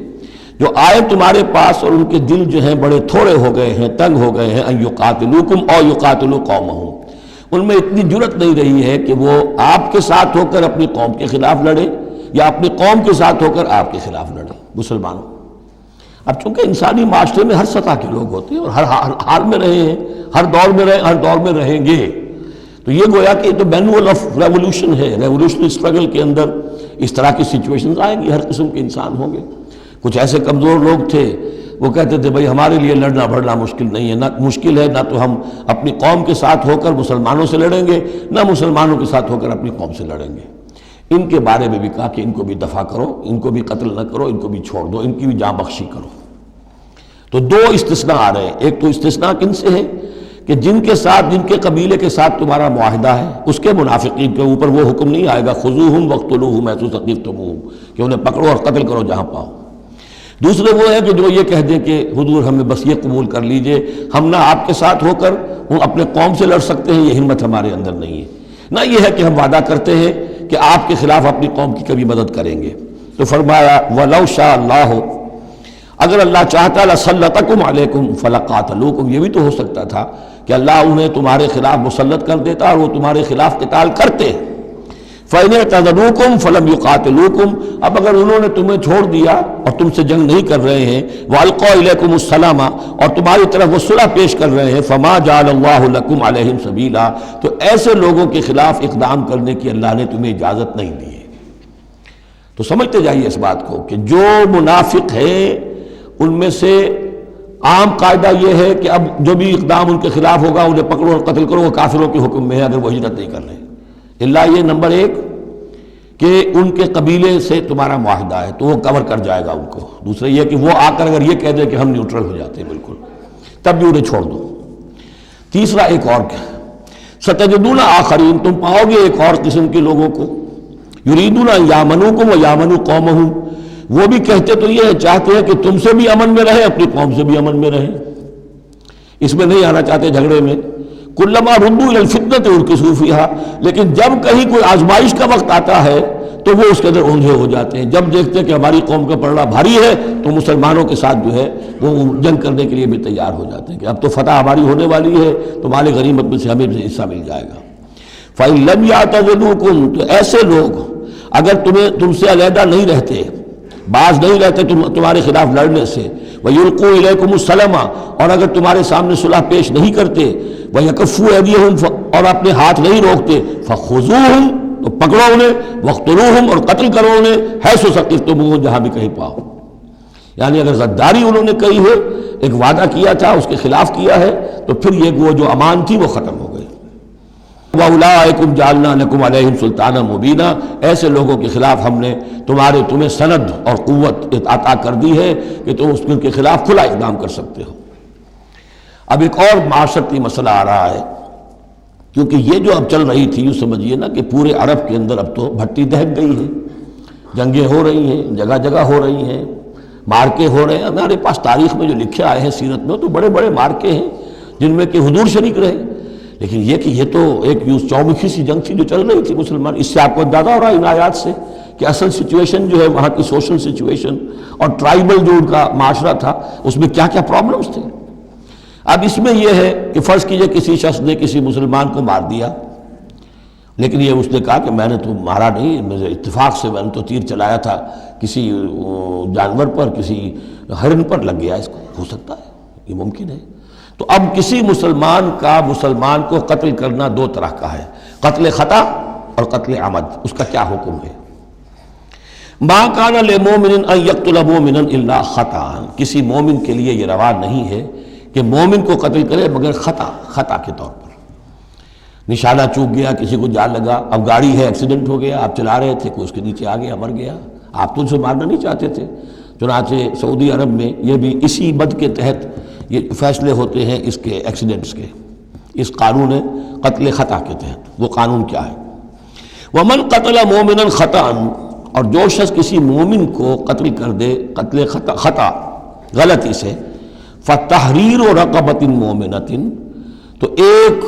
[SPEAKER 2] جو آئے تمہارے پاس اور ان کے دل جو ہیں بڑے تھوڑے ہو گئے ہیں، تنگ ہو گئے ہیں، ان یقاتلوکم او یقاتلوا قومہم، ان میں اتنی جرأت نہیں رہی ہے کہ وہ آپ کے ساتھ ہو کر اپنی قوم کے خلاف لڑے یا اپنی قوم کے ساتھ ہو کر آپ کے خلاف لڑے مسلمانوں۔ اب چونکہ انسانی معاشرے میں ہر سطح کے لوگ ہوتے ہیں اور ہر حال میں رہے ہیں، ہر دور میں رہیں گے، تو یہ گویا کہ یہ تو مینول آف ریولوشن ہے، ریولوشنری اسٹرگل کے اندر اس طرح کی سچویشنز آئیں گی، ہر قسم کے انسان ہوں گے۔ کچھ ایسے کمزور لوگ تھے وہ کہتے تھے بھائی ہمارے لیے لڑنا بھڑنا مشکل نہیں ہے، نہ مشکل ہے، نہ تو ہم اپنی قوم کے ساتھ ہو کر مسلمانوں سے لڑیں گے، نہ مسلمانوں کے ساتھ ہو کر اپنی قوم سے لڑیں گے۔ ان کے بارے میں بھی کہا کہ ان کو بھی دفع کرو، ان کو بھی قتل نہ کرو، ان کو بھی چھوڑ دو، ان کی بھی جان بخشی کرو۔ تو دو استثناء آ رہے ہیں، ایک تو استثناء کن سے ہے کہ جن کے قبیلے کے ساتھ تمہارا معاہدہ ہے اس کے منافقین کے اوپر وہ حکم نہیں آئے گا خذوہم وقتلوہم حیث ثقفتموہم کہ انہیں پکڑو اور قتل کرو جہاں پاؤ۔ دوسرے وہ ہے کہ جو یہ کہہ دیں کہ حضور ہمیں بس یہ قبول کر لیجئے، ہم نہ آپ کے ساتھ ہو کر اپنے قوم سے لڑ سکتے ہیں، یہ ہمت ہمارے اندر نہیں ہے، نہ یہ ہے کہ ہم وعدہ کرتے ہیں کہ آپ کے خلاف اپنی قوم کی کبھی مدد کریں گے۔ تو فرمایا وَلَوْ شَاءَ اللَّهُ، اگر اللہ چاہتا لَسَلَّطَكُمْ عَلَيْكُمْ فَلَقَاتَلُوكُمْ، یہ بھی تو ہو سکتا تھا کہ اللہ انہیں تمہارے خلاف مسلط کر دیتا اور وہ تمہارے خلاف قتال کرتے۔ فَإِنِ اعْتَزَلُوكُمْ فَلَمْ يُقَاتِلُوكُمْ، اب اگر انہوں نے تمہیں چھوڑ دیا اور تم سے جنگ نہیں کر رہے ہیں، وَأَلْقَوْا إِلَيْكُمُ السَّلَامَ، اور تمہاری طرف وہ صلح پیش کر رہے ہیں، فَمَا جَعَلَ اللَّهُ لَكُمْ عَلَيْهِمْ سَبِيلًا، تو ایسے لوگوں کے خلاف اقدام کرنے کی اللہ نے تمہیں اجازت نہیں دی ہے۔ تو سمجھتے جائیے اس بات کو کہ جو منافق ہے ان میں سے عام قاعدہ یہ ہے کہ اب جو بھی اقدام ان کے خلاف ہوگا انہیں پکڑو اور قتل کرو، وہ کافروں کے حکم میں ہے اگر وہ ہجرت نہیں کر رہے۔ اللہ یہ نمبر ایک کہ ان کے قبیلے سے تمہارا معاہدہ ہے تو وہ کور کر جائے گا ان کو۔ دوسرا یہ کہ وہ آ کر اگر یہ کہہ دے کہ ہم نیوٹرل ہو جاتے ہیں بالکل، تب بھی انہیں چھوڑ دو۔ تیسرا ایک اور کیا، ستجدون آخرین، تم پاؤ گے ایک اور قسم کے لوگوں کو، یریدون ان یامنوکم و یامنوا قومہم، وہ بھی کہتے تو یہ چاہتے ہیں کہ تم سے بھی امن میں رہے، اپنی قوم سے بھی امن میں رہے، اس میں نہیں آنا چاہتے جھگڑے میں۔ کلما ردوا الی الفتنۃ ارکسوا فیہا، لیکن جب کہیں کوئی آزمائش کا وقت آتا ہے تو وہ اس کے اندر اونجے ہو جاتے ہیں۔ جب دیکھتے ہیں کہ ہماری قوم کا پلڑا بھاری ہے تو مسلمانوں کے ساتھ جو ہے وہ جنگ کرنے کے لیے بھی تیار ہو جاتے ہیں کہ اب تو فتح ہماری ہونے والی ہے تو مال غنیمت میں سے ہمیں بھی حصہ مل جائے گا۔ فإن لم يعتزلوکم، تو ایسے لوگ اگر تم سے علیحدہ نہیں رہتے، باز نہیں رہتے تمہارے خلاف لڑنے سے، وَيُلْقُوا إِلَيْكُمُ السَّلَامَ، اور اگر تمہارے سامنے صلح پیش نہیں کرتے، وَيَكُفُّوا أَيْدِيَهُمْ، اور اپنے ہاتھ نہیں روکتے، فَخُذُوهُمْ، تو پکڑو انہیں، وَاقْتُلُوهُمْ، اور قتل کرو انہیں، حَيْثُ ثَقِفْتُمُوهُمْ، جہاں بھی کہیں پاؤ۔ یعنی اگر غداری انہوں نے کہی ہے، ایک وعدہ کیا تھا اس کے خلاف کیا ہے، تو پھر یہ وہ جو امان تھی وہ ختم ہو گئی۔ وَأُولَٰئِكُمْ جَعَلْنَا لَكُمْ عَلَيْهِمْ سُلْطَانًا مُبِينًا، ایسے لوگوں کے خلاف ہم نے تمہیں سند اور قوت عطا کر دی ہے کہ تم اس کے خلاف کھلا اقدام کر سکتے ہو۔ اب ایک اور معاشرتی مسئلہ آ رہا ہے، کیونکہ یہ جو اب چل رہی تھی، یوں سمجھیے نا کہ پورے عرب کے اندر اب تو بھٹی دہک گئی ہے، جنگیں ہو رہی ہیں، جگہ جگہ ہو رہی ہیں، مارکے ہو رہے ہیں۔ ہمارے پاس تاریخ میں جو لکھے آئے ہیں سیرت میں تو بڑے بڑے مارکے ہیں جن میں کہ حضور شریک رہے، لیکن یہ کہ یہ تو ایک چومکھی سی جنگ تھی جو چل رہی تھی مسلمان۔ اس سے آپ کو اندازہ ہو رہا ہے ان آیات سے کہ اصل سچویشن جو ہے وہاں کی سوشل سچویشن اور ٹرائبل جو ان کا معاشرہ تھا اس میں کیا کیا پرابلمز تھے۔ اب اس میں یہ ہے کہ فرض کیجئے کسی شخص نے کسی مسلمان کو مار دیا، لیکن یہ اس نے کہا کہ میں نے تو مارا نہیں، میرے اتفاق سے میں نے تو تیر چلایا تھا کسی جانور پر، کسی ہرن پر لگ گیا، اس کو ہو سکتا ہے، یہ ممکن ہے۔ تو اب کسی مسلمان کا مسلمان کو قتل کرنا دو طرح کا ہے، قتل خطا اور قتل عمد، اس کا کیا حکم ہے؟ ما کان لمؤمن ان یقتل مؤمنا الا خطا، کسی مومن کے لیے یہ روا نہیں ہے کہ مومن کو قتل کرے مگر خطا کے طور پر، نشانہ چوک گیا، کسی کو جان لگا، اب گاڑی ہے، ایکسیڈنٹ ہو گیا، آپ چلا رہے تھے، کوئی اس کے نیچے آ گیا، مر گیا، آپ تو اسے مارنا نہیں چاہتے تھے۔ چنانچہ سعودی عرب میں یہ بھی اسی بد کے تحت یہ فیصلے ہوتے ہیں اس کے ایکسیڈنٹس کے، اس قانون قتل خطا کے تحت۔ وہ قانون کیا ہے؟ ومن قتل مومنا خطا، اور جو شخص کسی مومن کو قتل کر دے قتل خطا غلطی سے، فتحریر رقبۃ مومنۃ، تو ایک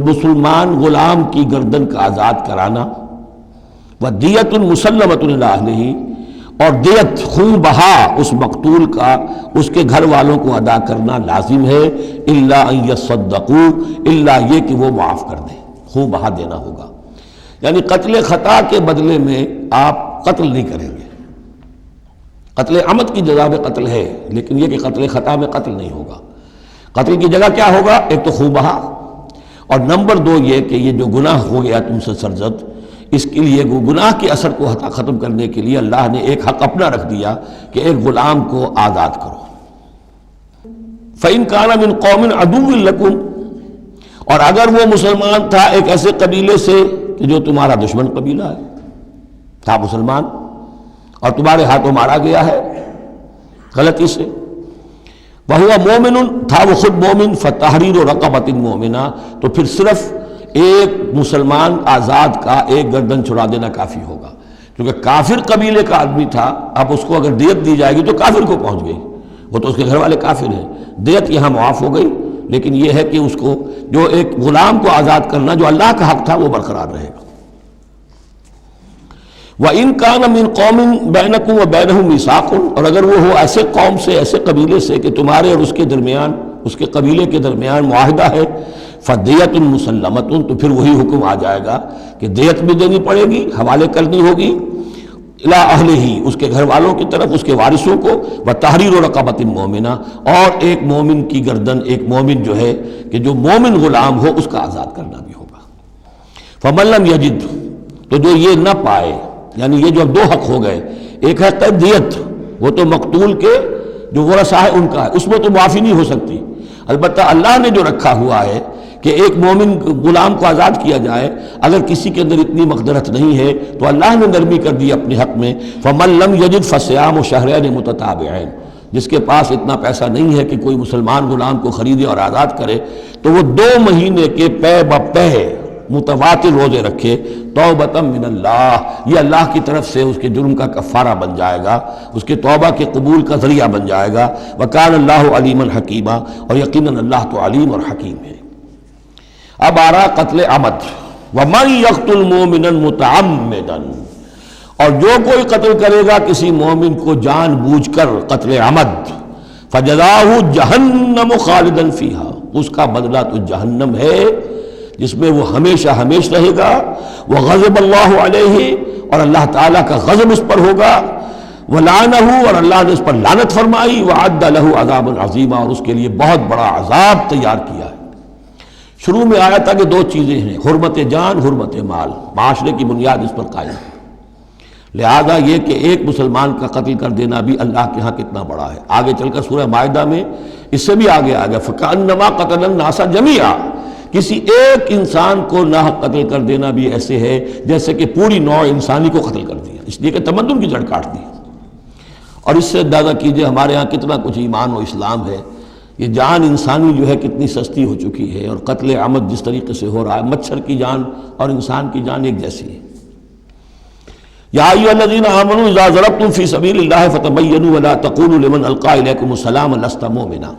[SPEAKER 2] مسلمان غلام کی گردن کا آزاد کرانا، ودیۃ مسلمۃ الی اہلہ، اور دیت خون بہا اس مقتول کا اس کے گھر والوں کو ادا کرنا لازم ہے، الا ان یصدقوا، الا یہ کہ وہ معاف کر دیں، خوں بہا دینا ہوگا، یعنی قتل خطا کے بدلے میں آپ قتل نہیں کریں گے۔ قتل عمد کی جزا میں قتل ہے، لیکن یہ کہ قتل خطا میں قتل نہیں ہوگا۔ قتل کی جگہ کیا ہوگا؟ ایک تو خوں بہا، اور نمبر دو یہ کہ یہ جو گناہ ہو گیا تم سے سرزد، اس کے لیے گناہ کے اثر کو ختم کرنے کے لیے اللہ نے ایک حق اپنا رکھ دیا کہ ایک غلام کو آزاد کرو۔ فَإِن كَانَ مِن قَوْمٍ عَدُوٍّ لَكُمْ، اور اگر وہ مسلمان تھا ایک ایسے قبیلے سے کہ جو تمہارا دشمن قبیلہ ہے، تھا مسلمان اور تمہارے ہاتھوں مارا گیا ہے غلطی سے، وَهُوَ مُؤْمِنٌ، تھا وہ خود مومن، فَتَحْرِيرُ رَقَبَةٍ مُؤْمِنَةٍ، تو پھر صرف ایک مسلمان آزاد کا ایک گردن چھڑا دینا کافی ہوگا، کیونکہ کافر قبیلے کا آدمی تھا، اب اس کو اگر دیت دی جائے گی تو کافر کو پہنچ گئی، وہ تو اس کے گھر والے کافر ہیں، دیت یہاں معاف ہو گئی، لیکن یہ ہے کہ اس کو جو ایک غلام کو آزاد کرنا جو اللہ کا حق تھا وہ برقرار رہے گا۔ وَإِن كَانَ مِن قَوْمٍ بَيْنَكُمْ وَبَيْنَهُم مِيثَاقٌ، اور اگر وہ ہو ایسے قوم سے، ایسے قبیلے سے کہ تمہارے اور اس کے درمیان، اس کے قبیلے کے درمیان معاہدہ ہے، فَدِيَةٌ مُسَلَّمَةٌ، تو پھر وہی حکم آ جائے گا کہ دیت بھی دینی پڑے گی، حوالے کرنی ہوگی، اِلَىٰ أَهْلِهِ، اس کے گھر والوں کی طرف، اس کے وارثوں کو، وَتَحْرِيرُ رَقَبَةٍ مُؤْمِنَةٍ، اور ایک مومن کی گردن، ایک مومن جو ہے کہ جو مومن غلام ہو اس کا آزاد کرنا بھی ہوگا۔ فَمَن لَّمْ يَجِدْ، تو جو یہ نہ پائے، یعنی یہ جو اب دو حق ہو گئے، ایک ہے دیت، وہ تو مقتول کے جو ورثہ ہے ان کا ہے، اس میں تو معافی نہیں ہو سکتی، البتہ اللہ نے جو رکھا ہوا ہے کہ ایک مومن غلام کو آزاد کیا جائے، اگر کسی کے اندر اتنی مقدرت نہیں ہے تو اللہ نے نرمی کر دی اپنے حق میں، فَمَن لَّمْ يَجِدْ فَصِيَامُ شَهْرَيْنِ مُتَتَابِعَيْنِ، جس کے پاس اتنا پیسہ نہیں ہے کہ کوئی مسلمان غلام کو خریدے اور آزاد کرے، تو وہ 2 مہینے کے پے بپے متواتر روزے رکھے، توبۃ من اللہ، یہ اللہ کی طرف سے اس کے جرم کا کفارہ بن جائے گا، اس کے توبہ کے قبول کا ذریعہ بن جائے گا۔ وَكَانَ اللَّهُ عَلِيمًا حَكِيمًا، اور یقیناً اللہ تو علیم اور حکیم ہے۔ اب آ رہا قتل عمد، وَمَن يَقْتُلْ مُؤْمِنًا مُتَعَمِّدًا، اور جو کوئی قتل کرے گا کسی مومن کو جان بوجھ کر قتل عمد، فَجَزَاؤُهُ جَهَنَّمُ خَالِدًا فِيهَا، اس کا بدلہ تو جہنم ہے جس میں وہ ہمیشہ ہمیش رہے گا، وَغَضِبَ اللَّهُ عَلَيْهِ، اور اللہ تعالیٰ کا غضب اس پر ہوگا، وَلَعَنَهُ، اور اللہ نے اس پر لعنت فرمائی، وَعَدَّ لَهُ عَذَابًا عَظِيمًا، اور اس کے لیے بہت بڑا عذاب تیار کیا ہے۔ شروع میں آیا تھا کہ 2 چیزیں ہیں، حرمت جان، حرمت مال، معاشرے کی بنیاد اس پر قائم ہے، لہذا یہ کہ ایک مسلمان کا قتل کر دینا بھی اللہ کے ہاں کتنا بڑا ہے۔ آگے چل کر سورہ مائدہ میں اس سے بھی آگے آ گیا، فَكَأَنَّمَا قَتَلَ النَّاسَ جَمِيعًا، کسی ایک انسان کو ناحق قتل کر دینا بھی ایسے ہے جیسے کہ پوری نوع انسانی کو قتل کر دیا، اس لیے کہ تمدن کی جڑ کاٹ دی۔ اور اس سے اندازہ کیجئے ہمارے ہاں کتنا کچھ ایمان و اسلام ہے، یہ جان انسانی جو ہے کتنی سستی ہو چکی ہے، اور قتل عمد جس طریقے سے ہو رہا ہے، مچھر کی جان اور انسان کی جان ایک جیسی ہے۔ یا ایھا الذین آمنوا اذا ضربتم فی سبیل اللہ فتبینوا ولا تقولوا لمن القی الیکم السلام لست مؤمنا۔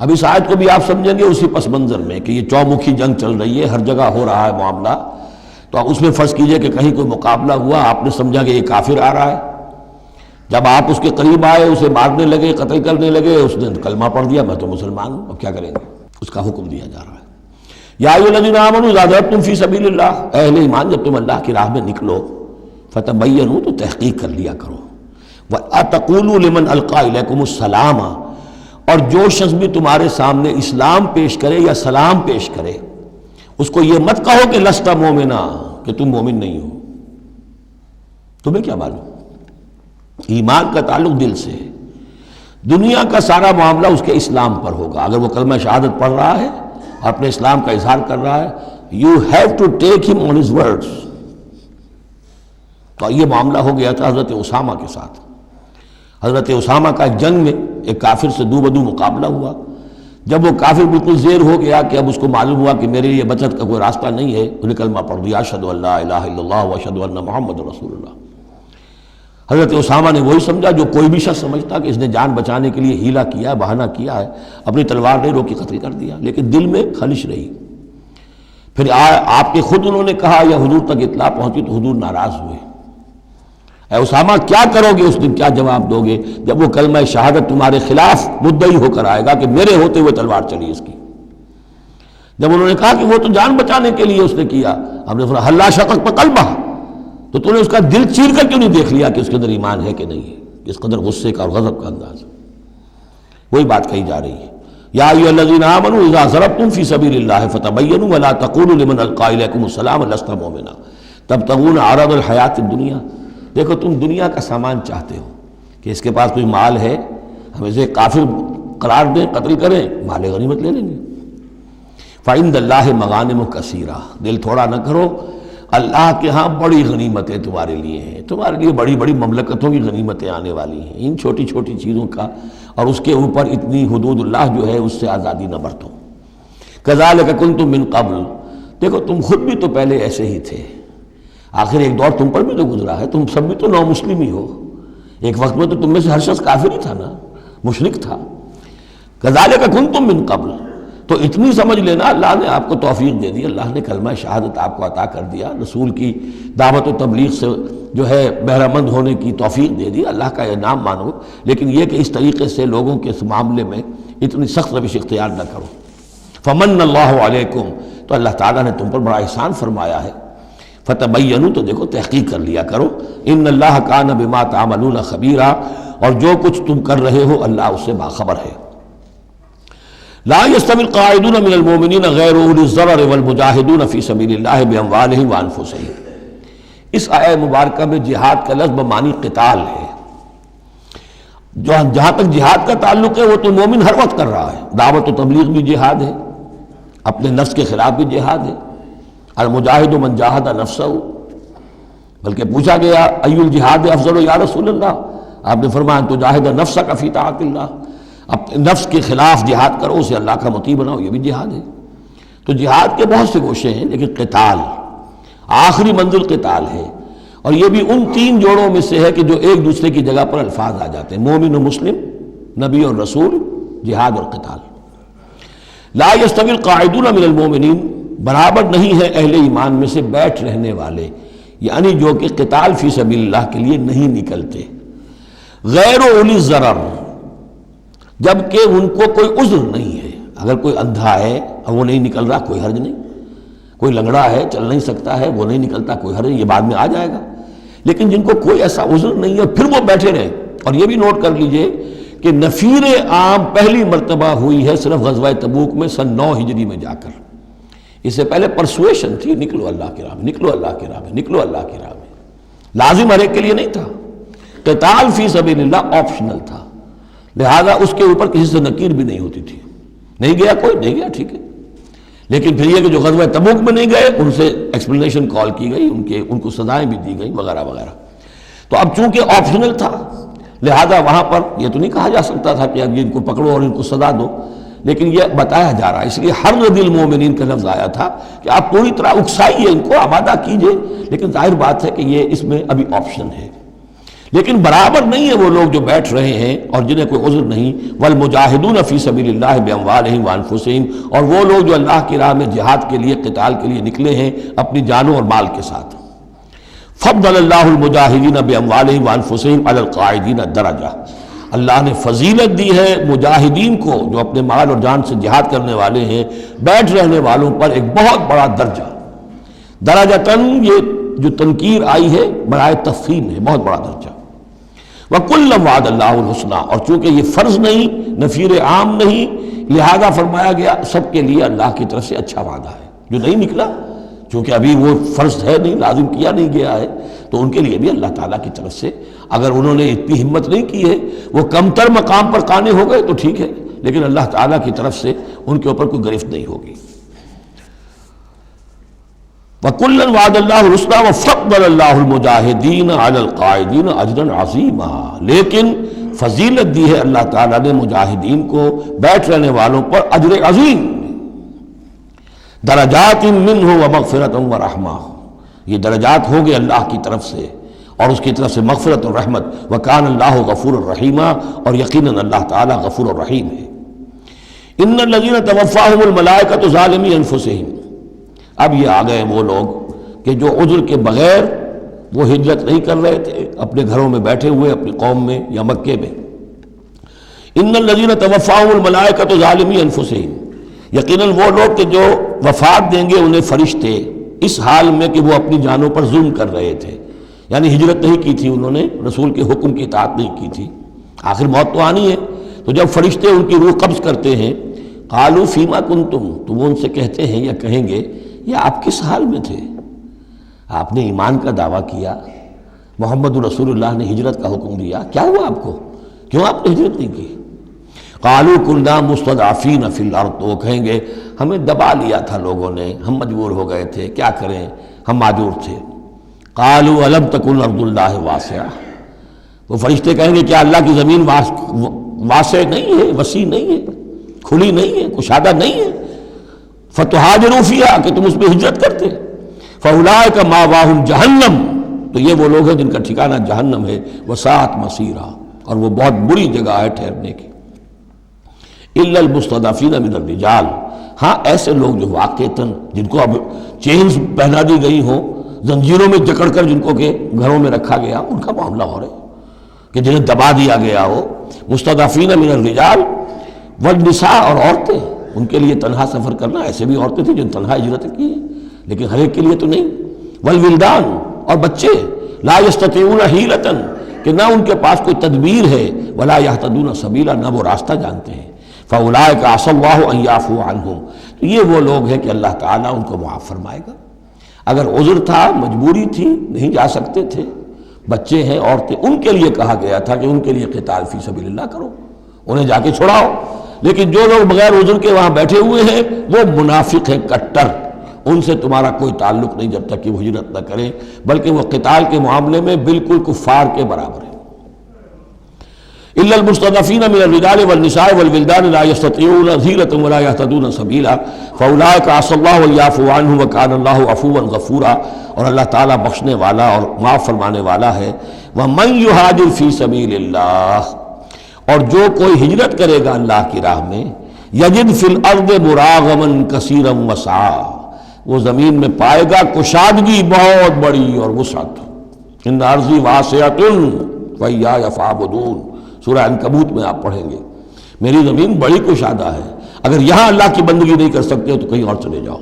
[SPEAKER 2] اب اس آیت کو بھی آپ سمجھیں گے اسی پس منظر میں کہ یہ چومکھی جنگ چل رہی ہے، ہر جگہ ہو رہا ہے معاملہ، تو اس میں فرض کیجئے کہ کہیں کوئی مقابلہ ہوا، آپ نے سمجھا کہ یہ کافر آ رہا ہے، جب آپ اس کے قریب آئے، اسے مارنے لگے، قتل کرنے لگے، اس نے کلمہ پڑھ دیا، میں تو مسلمان ہوں، اب کیا کریں گے؟ اس کا حکم دیا جا رہا ہے۔ یا ایھا الذین آمنوا اذا ضربتم فی سبیل اللہ، اہل ایمان جب تم اللہ کی راہ میں نکلو، فتبینوا، تو تحقیق کر لیا کرو، وَلَا تَقُولُوا لِمَنْ أَلْقَىٰ إِلَيْكُمُ السَّلَامَ، اور جو شخص بھی تمہارے سامنے اسلام پیش کرے یا سلام پیش کرے، اس کو یہ مت کہو کہ لست مومنا، کہ تم مومن نہیں ہو، تمہیں کیا معلوم؟ ایمان کا تعلق دل سے ہے، دنیا کا سارا معاملہ اس کے اسلام پر ہوگا۔ اگر وہ کلمہ شہادت پڑھ رہا ہے، اپنے اسلام کا اظہار کر رہا ہے، you have to take him on his words۔ تو یہ معاملہ ہو گیا تھا حضرت اسامہ کے ساتھ۔ حضرت اسامہ کا ایک جنگ میں ایک کافر سے دو بدو مقابلہ ہوا، جب وہ کافر بالکل زیر ہو گیا کہ اب اس کو معلوم ہوا کہ میرے لیے بچت کا کوئی راستہ نہیں ہے، انہیں کلمہ پڑھ دیا، اشہد ان لا الہ الا اللہ واشہد ان محمد رسول اللہ۔ حضرت اسامہ نے وہی سمجھا جو کوئی بھی شخص سمجھتا کہ اس نے جان بچانے کے لیے ہیلہ کیا ہے، بہانہ کیا ہے، اپنی تلوار نہیں روکی، قتل کر دیا، لیکن دل میں خلش رہی۔ پھر آپ کے خود انہوں نے کہا یا حضور تک اطلاع پہنچی تو حضور ناراض ہوئے، اے اسامہ کیا کرو گے اس دن، کیا جواب دو گے جب وہ کلمہ شہادت تمہارے خلاف مدعی ہو کر آئے گا کہ میرے ہوتے ہوئے تلوار چلی اس کی؟ جب انہوں نے کہا کہ وہ تو جان بچانے کے لیے اس نے کیا، ہم نے فرمایا حلا شققت قلبہ، تو تو نے اس کا دل چیر کر کیوں نہیں دیکھ لیا کہ اس کے اندر ایمان ہے کہ نہیں ہے؟ اس قدر غصے کا اور غضب کا انداز، وہی بات کہی جا رہی ہے، یا ایھا الذین آمنوا اذا ضربتم فی سبیل اللہ فتبینوا ولا تقولوا لمن القی الیکم السلام لست مؤمنا تبتغون عرض الحیات الدنیا۔ دیکھو تم دنیا کا سامان چاہتے ہو کہ اس کے پاس کوئی مال ہے، ہم اسے کافر قرار دیں، قتل کریں، مال غنیمت لے لیں گے۔ فعند اللہ مغانم کثیرہ، دل تھوڑا نہ کرو، اللہ کے ہاں بڑی غنیمتیں تمہارے لیے ہیں، تمہارے لیے بڑی بڑی مملکتوں کی غنیمتیں آنے والی ہیں، ان چھوٹی چھوٹی چیزوں کا اور اس کے اوپر اتنی حدود اللہ جو ہے اس سے آزادی نہ برتو۔ کذالک کنتم من قبل، دیکھو تم خود بھی تو پہلے ایسے ہی تھے، آخر ایک دور تم پر بھی تو گزرا ہے، تم سب بھی تو نو مسلم ہی ہو، ایک وقت میں تو تم میں سے ہر شخص کافر ہی تھا نا، مشرک تھا۔ کذالک کنتم من قبل، تو اتنی سمجھ لینا اللہ نے آپ کو توفیق دے دی، اللہ نے کلمہ شہادت آپ کو عطا کر دیا، رسول کی دعوت و تبلیغ سے جو ہے بہرہ مند ہونے کی توفیق دے دی، اللہ کا انعام مانو، لیکن یہ کہ اس طریقے سے لوگوں کے اس معاملے میں اتنی سخت روش اختیار نہ کرو۔ فمن اللہ علیکم، تو اللہ تعالیٰ نے تم پر بڑا احسان فرمایا ہے، فتبینوا، تو دیکھو تحقیق کر لیا کرو، ان اللہ کان بما تعملون خبیرا، اور جو کچھ تم کر رہے ہو اللہ اس سے باخبر ہے۔ لا يستوي القاعدون من المؤمنین غیر اولی الضرر والمجاہدون فی سبیل اللہ باموالہم وانفسہم۔ اس آیہ مبارکہ میں جہاد کا لفظ بمعنی قتال ہے، جہاں تک جہاد کا تعلق ہے وہ تو مومن ہر وقت کر رہا ہے، دعوت و تبلیغ بھی جہاد ہے، اپنے نفس کے خلاف بھی جہاد ہے، المجاہد من جاہد نفسہ، بلکہ پوچھا گیا ای الجہاد افضل یا رسول اللہ، آپ نے فرمایا تو جاہد نفسک فی طاعت اللہ، اپنے نفس کے خلاف جہاد کرو، اسے اللہ کا مطیع بناؤ، یہ بھی جہاد ہے۔ تو جہاد کے بہت سے گوشے ہیں، لیکن قتال آخری منزل قتال ہے، اور یہ بھی ان تین جوڑوں میں سے ہے کہ جو ایک دوسرے کی جگہ پر الفاظ آ جاتے ہیں، مومن و مسلم، نبی اور رسول، جہاد اور قتال۔ لا یستوی القاعدون من المؤمنین، برابر نہیں ہے اہل ایمان میں سے بیٹھ رہنے والے، یعنی جو کہ قتال فی سبیل اللہ کے لیے نہیں نکلتے، غیر اولی الضرر، جبکہ ان کو کوئی عذر نہیں ہے، اگر کوئی اندھا ہے اور وہ نہیں نکل رہا کوئی حرج نہیں، کوئی لنگڑا ہے چل نہیں سکتا ہے وہ نہیں نکلتا کوئی حرج نہیں، یہ بعد میں آ جائے گا، لیکن جن کو کوئی ایسا عذر نہیں ہے پھر وہ بیٹھے رہے۔ اور یہ بھی نوٹ کر لیجئے کہ نفیر عام پہلی مرتبہ ہوئی ہے صرف غزوہ تبوک میں سن 9 ہجری میں جا کر، اس سے پہلے پرسویشن تھی، نکلو اللہ کی راہ میں، نکلو اللہ کی راہ میں، نکلو اللہ کی راہ میں، لازم ہر ایک کے لیے نہیں تھا، قتال فی سبیل اللہ آپشنل تھا، لہذا اس کے اوپر کسی سے نکیر بھی نہیں ہوتی تھی، نہیں گیا کوئی نہیں گیا ٹھیک ہے، لیکن پھر یہ کہ جو غزوہ تبوک میں نہیں گئے ان سے ایکسپلینیشن کال کی گئی، ان کو سزائیں بھی دی گئیں وغیرہ وغیرہ۔ تو اب چونکہ آپشنل تھا لہذا وہاں پر یہ تو نہیں کہا جا سکتا تھا کہ اب ان کو پکڑو اور ان کو سزا دو، لیکن یہ بتایا جا رہا ہے، اس لیے حرض المومنین کا لفظ آیا تھا کہ آپ پوری طرح اکسائیے ان کو، آمادہ کیجئے، لیکن ظاہر بات ہے کہ یہ اس میں ابھی آپشن ہے۔ لیکن برابر نہیں ہے وہ لوگ جو بیٹھ رہے ہیں اور جنہیں کوئی عذر نہیں، والمجاہدون فی سبیل اللہ باموالہم وانفسہم، اور وہ لوگ جو اللہ کی راہ میں جہاد کے لیے قتال کے لیے نکلے ہیں اپنی جانوں اور مال کے ساتھ۔ فضل اللہ المجاہدین باموالہم وانفسہم علی القاعدین درجہ، اللہ نے فضیلت دی ہے مجاہدین کو جو اپنے مال اور جان سے جہاد کرنے والے ہیں، بیٹھ رہنے والوں پر ایک بہت بڑا درجہ، درجتاً یہ جو تنکیر آئی ہے برائے تفخیم ہے، بہت بڑا درجہ۔ وَكُلًّا وَعَدَ اللَّهُ الْحُسْنَىٰ، اور چونکہ یہ فرض نہیں، نفیر عام نہیں، لہذا فرمایا گیا سب کے لیے اللہ کی طرف سے اچھا وعدہ ہے، جو نہیں نکلا چونکہ ابھی وہ فرض ہے نہیں، لازم کیا نہیں گیا ہے، تو ان کے لیے بھی اللہ تعالیٰ کی طرف سے اگر انہوں نے اتنی ہمت نہیں کی ہے، وہ کمتر مقام پر قانے ہو گئے تو ٹھیک ہے، لیکن اللہ تعالیٰ کی طرف سے ان کے اوپر کوئی گرفت نہیں ہوگی۔ وَكُلًّا وَعَدَ اللَّهُ الْحُسْنَىٰ وَفَضَّلَ اللَّهُ الْمُجَاهِدِينَ عَلَى الْقَاعِدِينَ أَجْرًا عَظِيمًا، لیکن فضیلت دی ہے اللہ تعالیٰ نے مجاہدین کو بیٹھ رہنے والوں پر اجر عظیم، درجات منہ ومغفرۃ ورحمہ، یہ درجات ہوں گے اللہ کی طرف سے اور اس کی طرف سے مغفرت اور رحمت، وکان اللہ غفور الرحیم، اور یقیناً اللہ تعالیٰ غفور الرحیم ہے۔ ان الذین توفاہم الملائکۃ ظالمی انفسہم، اب یہ آ گئے وہ لوگ کہ جو عذر کے بغیر وہ ہجرت نہیں کر رہے تھے، اپنے گھروں میں بیٹھے ہوئے اپنی قوم میں یا مکے میں۔ ان الذین توفاہم الملائکۃ ظالمی انفسہم، یقیناً وہ لوگ کہ جو وفات دیں گے انہیں فرشتے اس حال میں کہ وہ اپنی جانوں پر ظلم کر رہے تھے، یعنی ہجرت نہیں کی تھی انہوں نے، رسول کے حکم کی اطاعت نہیں کی تھی، آخر موت تو آنی ہے، تو جب فرشتے ان کی روح قبض کرتے ہیں، قالوا فیما کنتم، تو وہ ان سے کہتے ہیں یا کہیں گے یہ آپ کس حال میں تھے؟ آپ نے ایمان کا دعویٰ کیا، محمد رسول اللہ نے ہجرت کا حکم دیا، کیا ہوا آپ کو؟ کیوں آپ نے ہجرت نہیں کی؟ قالوا كنا مستضعفین فی الارض، تو وہ کہیں گے ہمیں دبا لیا تھا لوگوں نے، ہم مجبور ہو گئے تھے، کیا کریں، ہم معذور تھے۔ قالوا الم تکن ارض اللہ واسعہ، وہ فرشتے کہیں گے کیا اللہ کی زمین واسع نہیں ہے، وسیع نہیں ہے، کھلی نہیں ہے، کشادہ نہیں ہے، فتہاجروا فیہا، کہ تم اس میں ہجرت کرتے، فاولئک مأواہم جہنم، تو یہ وہ لوگ ہیں جن کا ٹھکانہ جہنم ہے، وساءت مصیرا، اور وہ بہت بری جگہ ہے ٹھہرنے کی۔ الا المستضعفین من الرجال، ہاں ایسے لوگ جو واقعتاً جن کو اب چینز پہنا دی گئی ہوں، زنجیروں میں جکڑ کر جن کو کہ گھروں میں رکھا گیا، ان کا معاملہ ہو رہا ہے کہ جنہیں دبا دیا گیا ہو، مستضعفین من الرجال والنساء، اور عورتیں، ان کے لیے تنہا سفر کرنا، ایسے بھی عورتیں تھیں جن تنہا ہجرت کی ہے لیکن ہر ایک کے لیے تو نہیں، والولدان، اور بچے، لا یستطیعون حیلۃ، کہ نہ ان کے پاس کوئی تدبیر ہے، ولا یہتدون سبیلا، نہ وہ راستہ جانتے ہیں، فاولئک عسى اللہ ان یعفو عنہم، تو یہ وہ لوگ ہیں کہ اللہ تعالیٰ ان کو معاف فرمائے گا۔ اگر عذر تھا، مجبوری تھی، نہیں جا سکتے تھے، بچے ہیں، عورتیں، ان کے لیے کہا گیا تھا کہ ان کے لیے قتال فی سبیل اللہ کرو، انہیں جا کے چھڑاؤ، لیکن جو لوگ بغیر عذر کے وہاں بیٹھے ہوئے ہیں وہ منافق ہیں کٹر، ان سے تمہارا کوئی تعلق نہیں جب تک کہ وہ ہجرت نہ کریں، بلکہ وہ قتال کے معاملے میں بالکل کفار کے برابر ہیں۔ الا المستضعفین من الرجال والنساء والولدان لا يستطيعون حیلۃ ولا يهتدون سبیلا فاولئک عسى الله ان يعفو عنهم وكان الله عفوا غفورا، اور اللہ تعالیٰ بخشنے والا اور معاف فرمانے والا ہے۔ ومن يهاجر في سبيل اللہ، اور جو کوئی ہجرت کرے گا اللہ کی راہ میں، یجد فی الارض مراغما کثیرا وسعا، وہ زمین میں پائے گا کشادگی بہت بڑی اور وسعت۔ ان ارضی واسعۃ فإیایا فاعبدون، سورہ عنکبوت میں آپ پڑھیں گے، میری زمین بڑی کشادہ ہے، اگر یہاں اللہ کی بندگی نہیں کر سکتے تو کہیں اور چلے جاؤ۔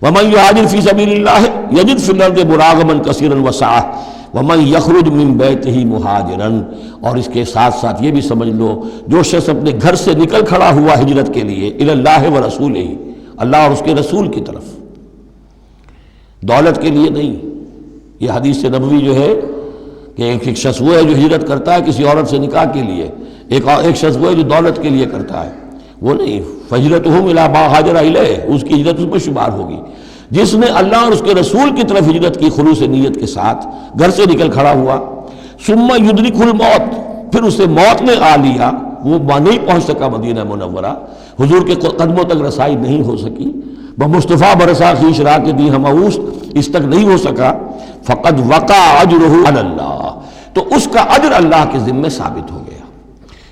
[SPEAKER 2] ومن یہاجر فی سبیل اللہ یجد فی الارض مراغما کثیرا وسعا ومن یخرج من بیتہ مہاجرا، اور اس کے ساتھ ساتھ یہ بھی سمجھ لو جو شخص اپنے گھر سے نکل کھڑا ہوا ہجرت کے لیے الی اللہ ورسولہ، اللہ اور اس کے رسول کی طرف، دولت کے لیے نہیں۔ یہ حدیث نبوی جو ہے کہ ایک شخص وہ ہے جو ہجرت کرتا ہے کسی عورت سے نکاح کے لیے، ایک شخص وہ ہے جو دولت کے لیے کرتا ہے، وہ نہیں۔ فہجرتہم الی ما ہاجر الیہ، اس کی ہجرت اس پر شمار ہوگی۔ جس نے اللہ اور اس کے رسول کی طرف ہجرت کی خلوص نیت کے ساتھ، گھر سے نکل کھڑا ہوا، ثم یدرکہ الموت، پھر اسے موت نے آ لیا، وہ نہیں پہنچ سکا مدینہ منورہ، حضور کے قدموں تک رسائی نہیں ہو سکی، بمصطفیٰ برسا خیش را کے دی ہمعوس، اس تک نہیں ہو سکا، فقد وقع اجرہ علی اللہ، تو اس کا اجر اللہ کے ذمے ثابت ہو گیا۔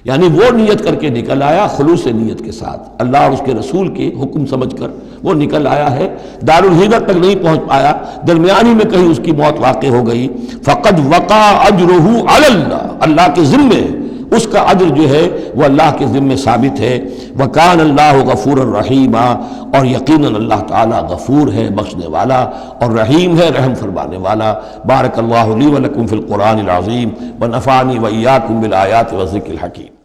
[SPEAKER 2] یعنی وہ نیت کر کے نکل آیا خلوص نیت کے ساتھ، اللہ اور اس کے رسول کے حکم سمجھ کر وہ نکل آیا ہے، دار الہجرت تک نہیں پہنچ پایا، درمیانی میں کہیں اس کی موت واقع ہو گئی، فقد وقع اجرہ علی اللہ، اللہ کے ذمے اس کا اجر جو ہے وہ اللہ کے ذمے ثابت ہے۔ وکان اللہ غفورا رحیما، اور یقیناً اللہ تعالیٰ غفور ہے، بخشنے والا، اور رحیم ہے، رحم فرمانے والا۔ بارک اللہ لی ولکم فی القرآن العظیم ونفعنی وإیاکم بالآیات والذکر الحکیم۔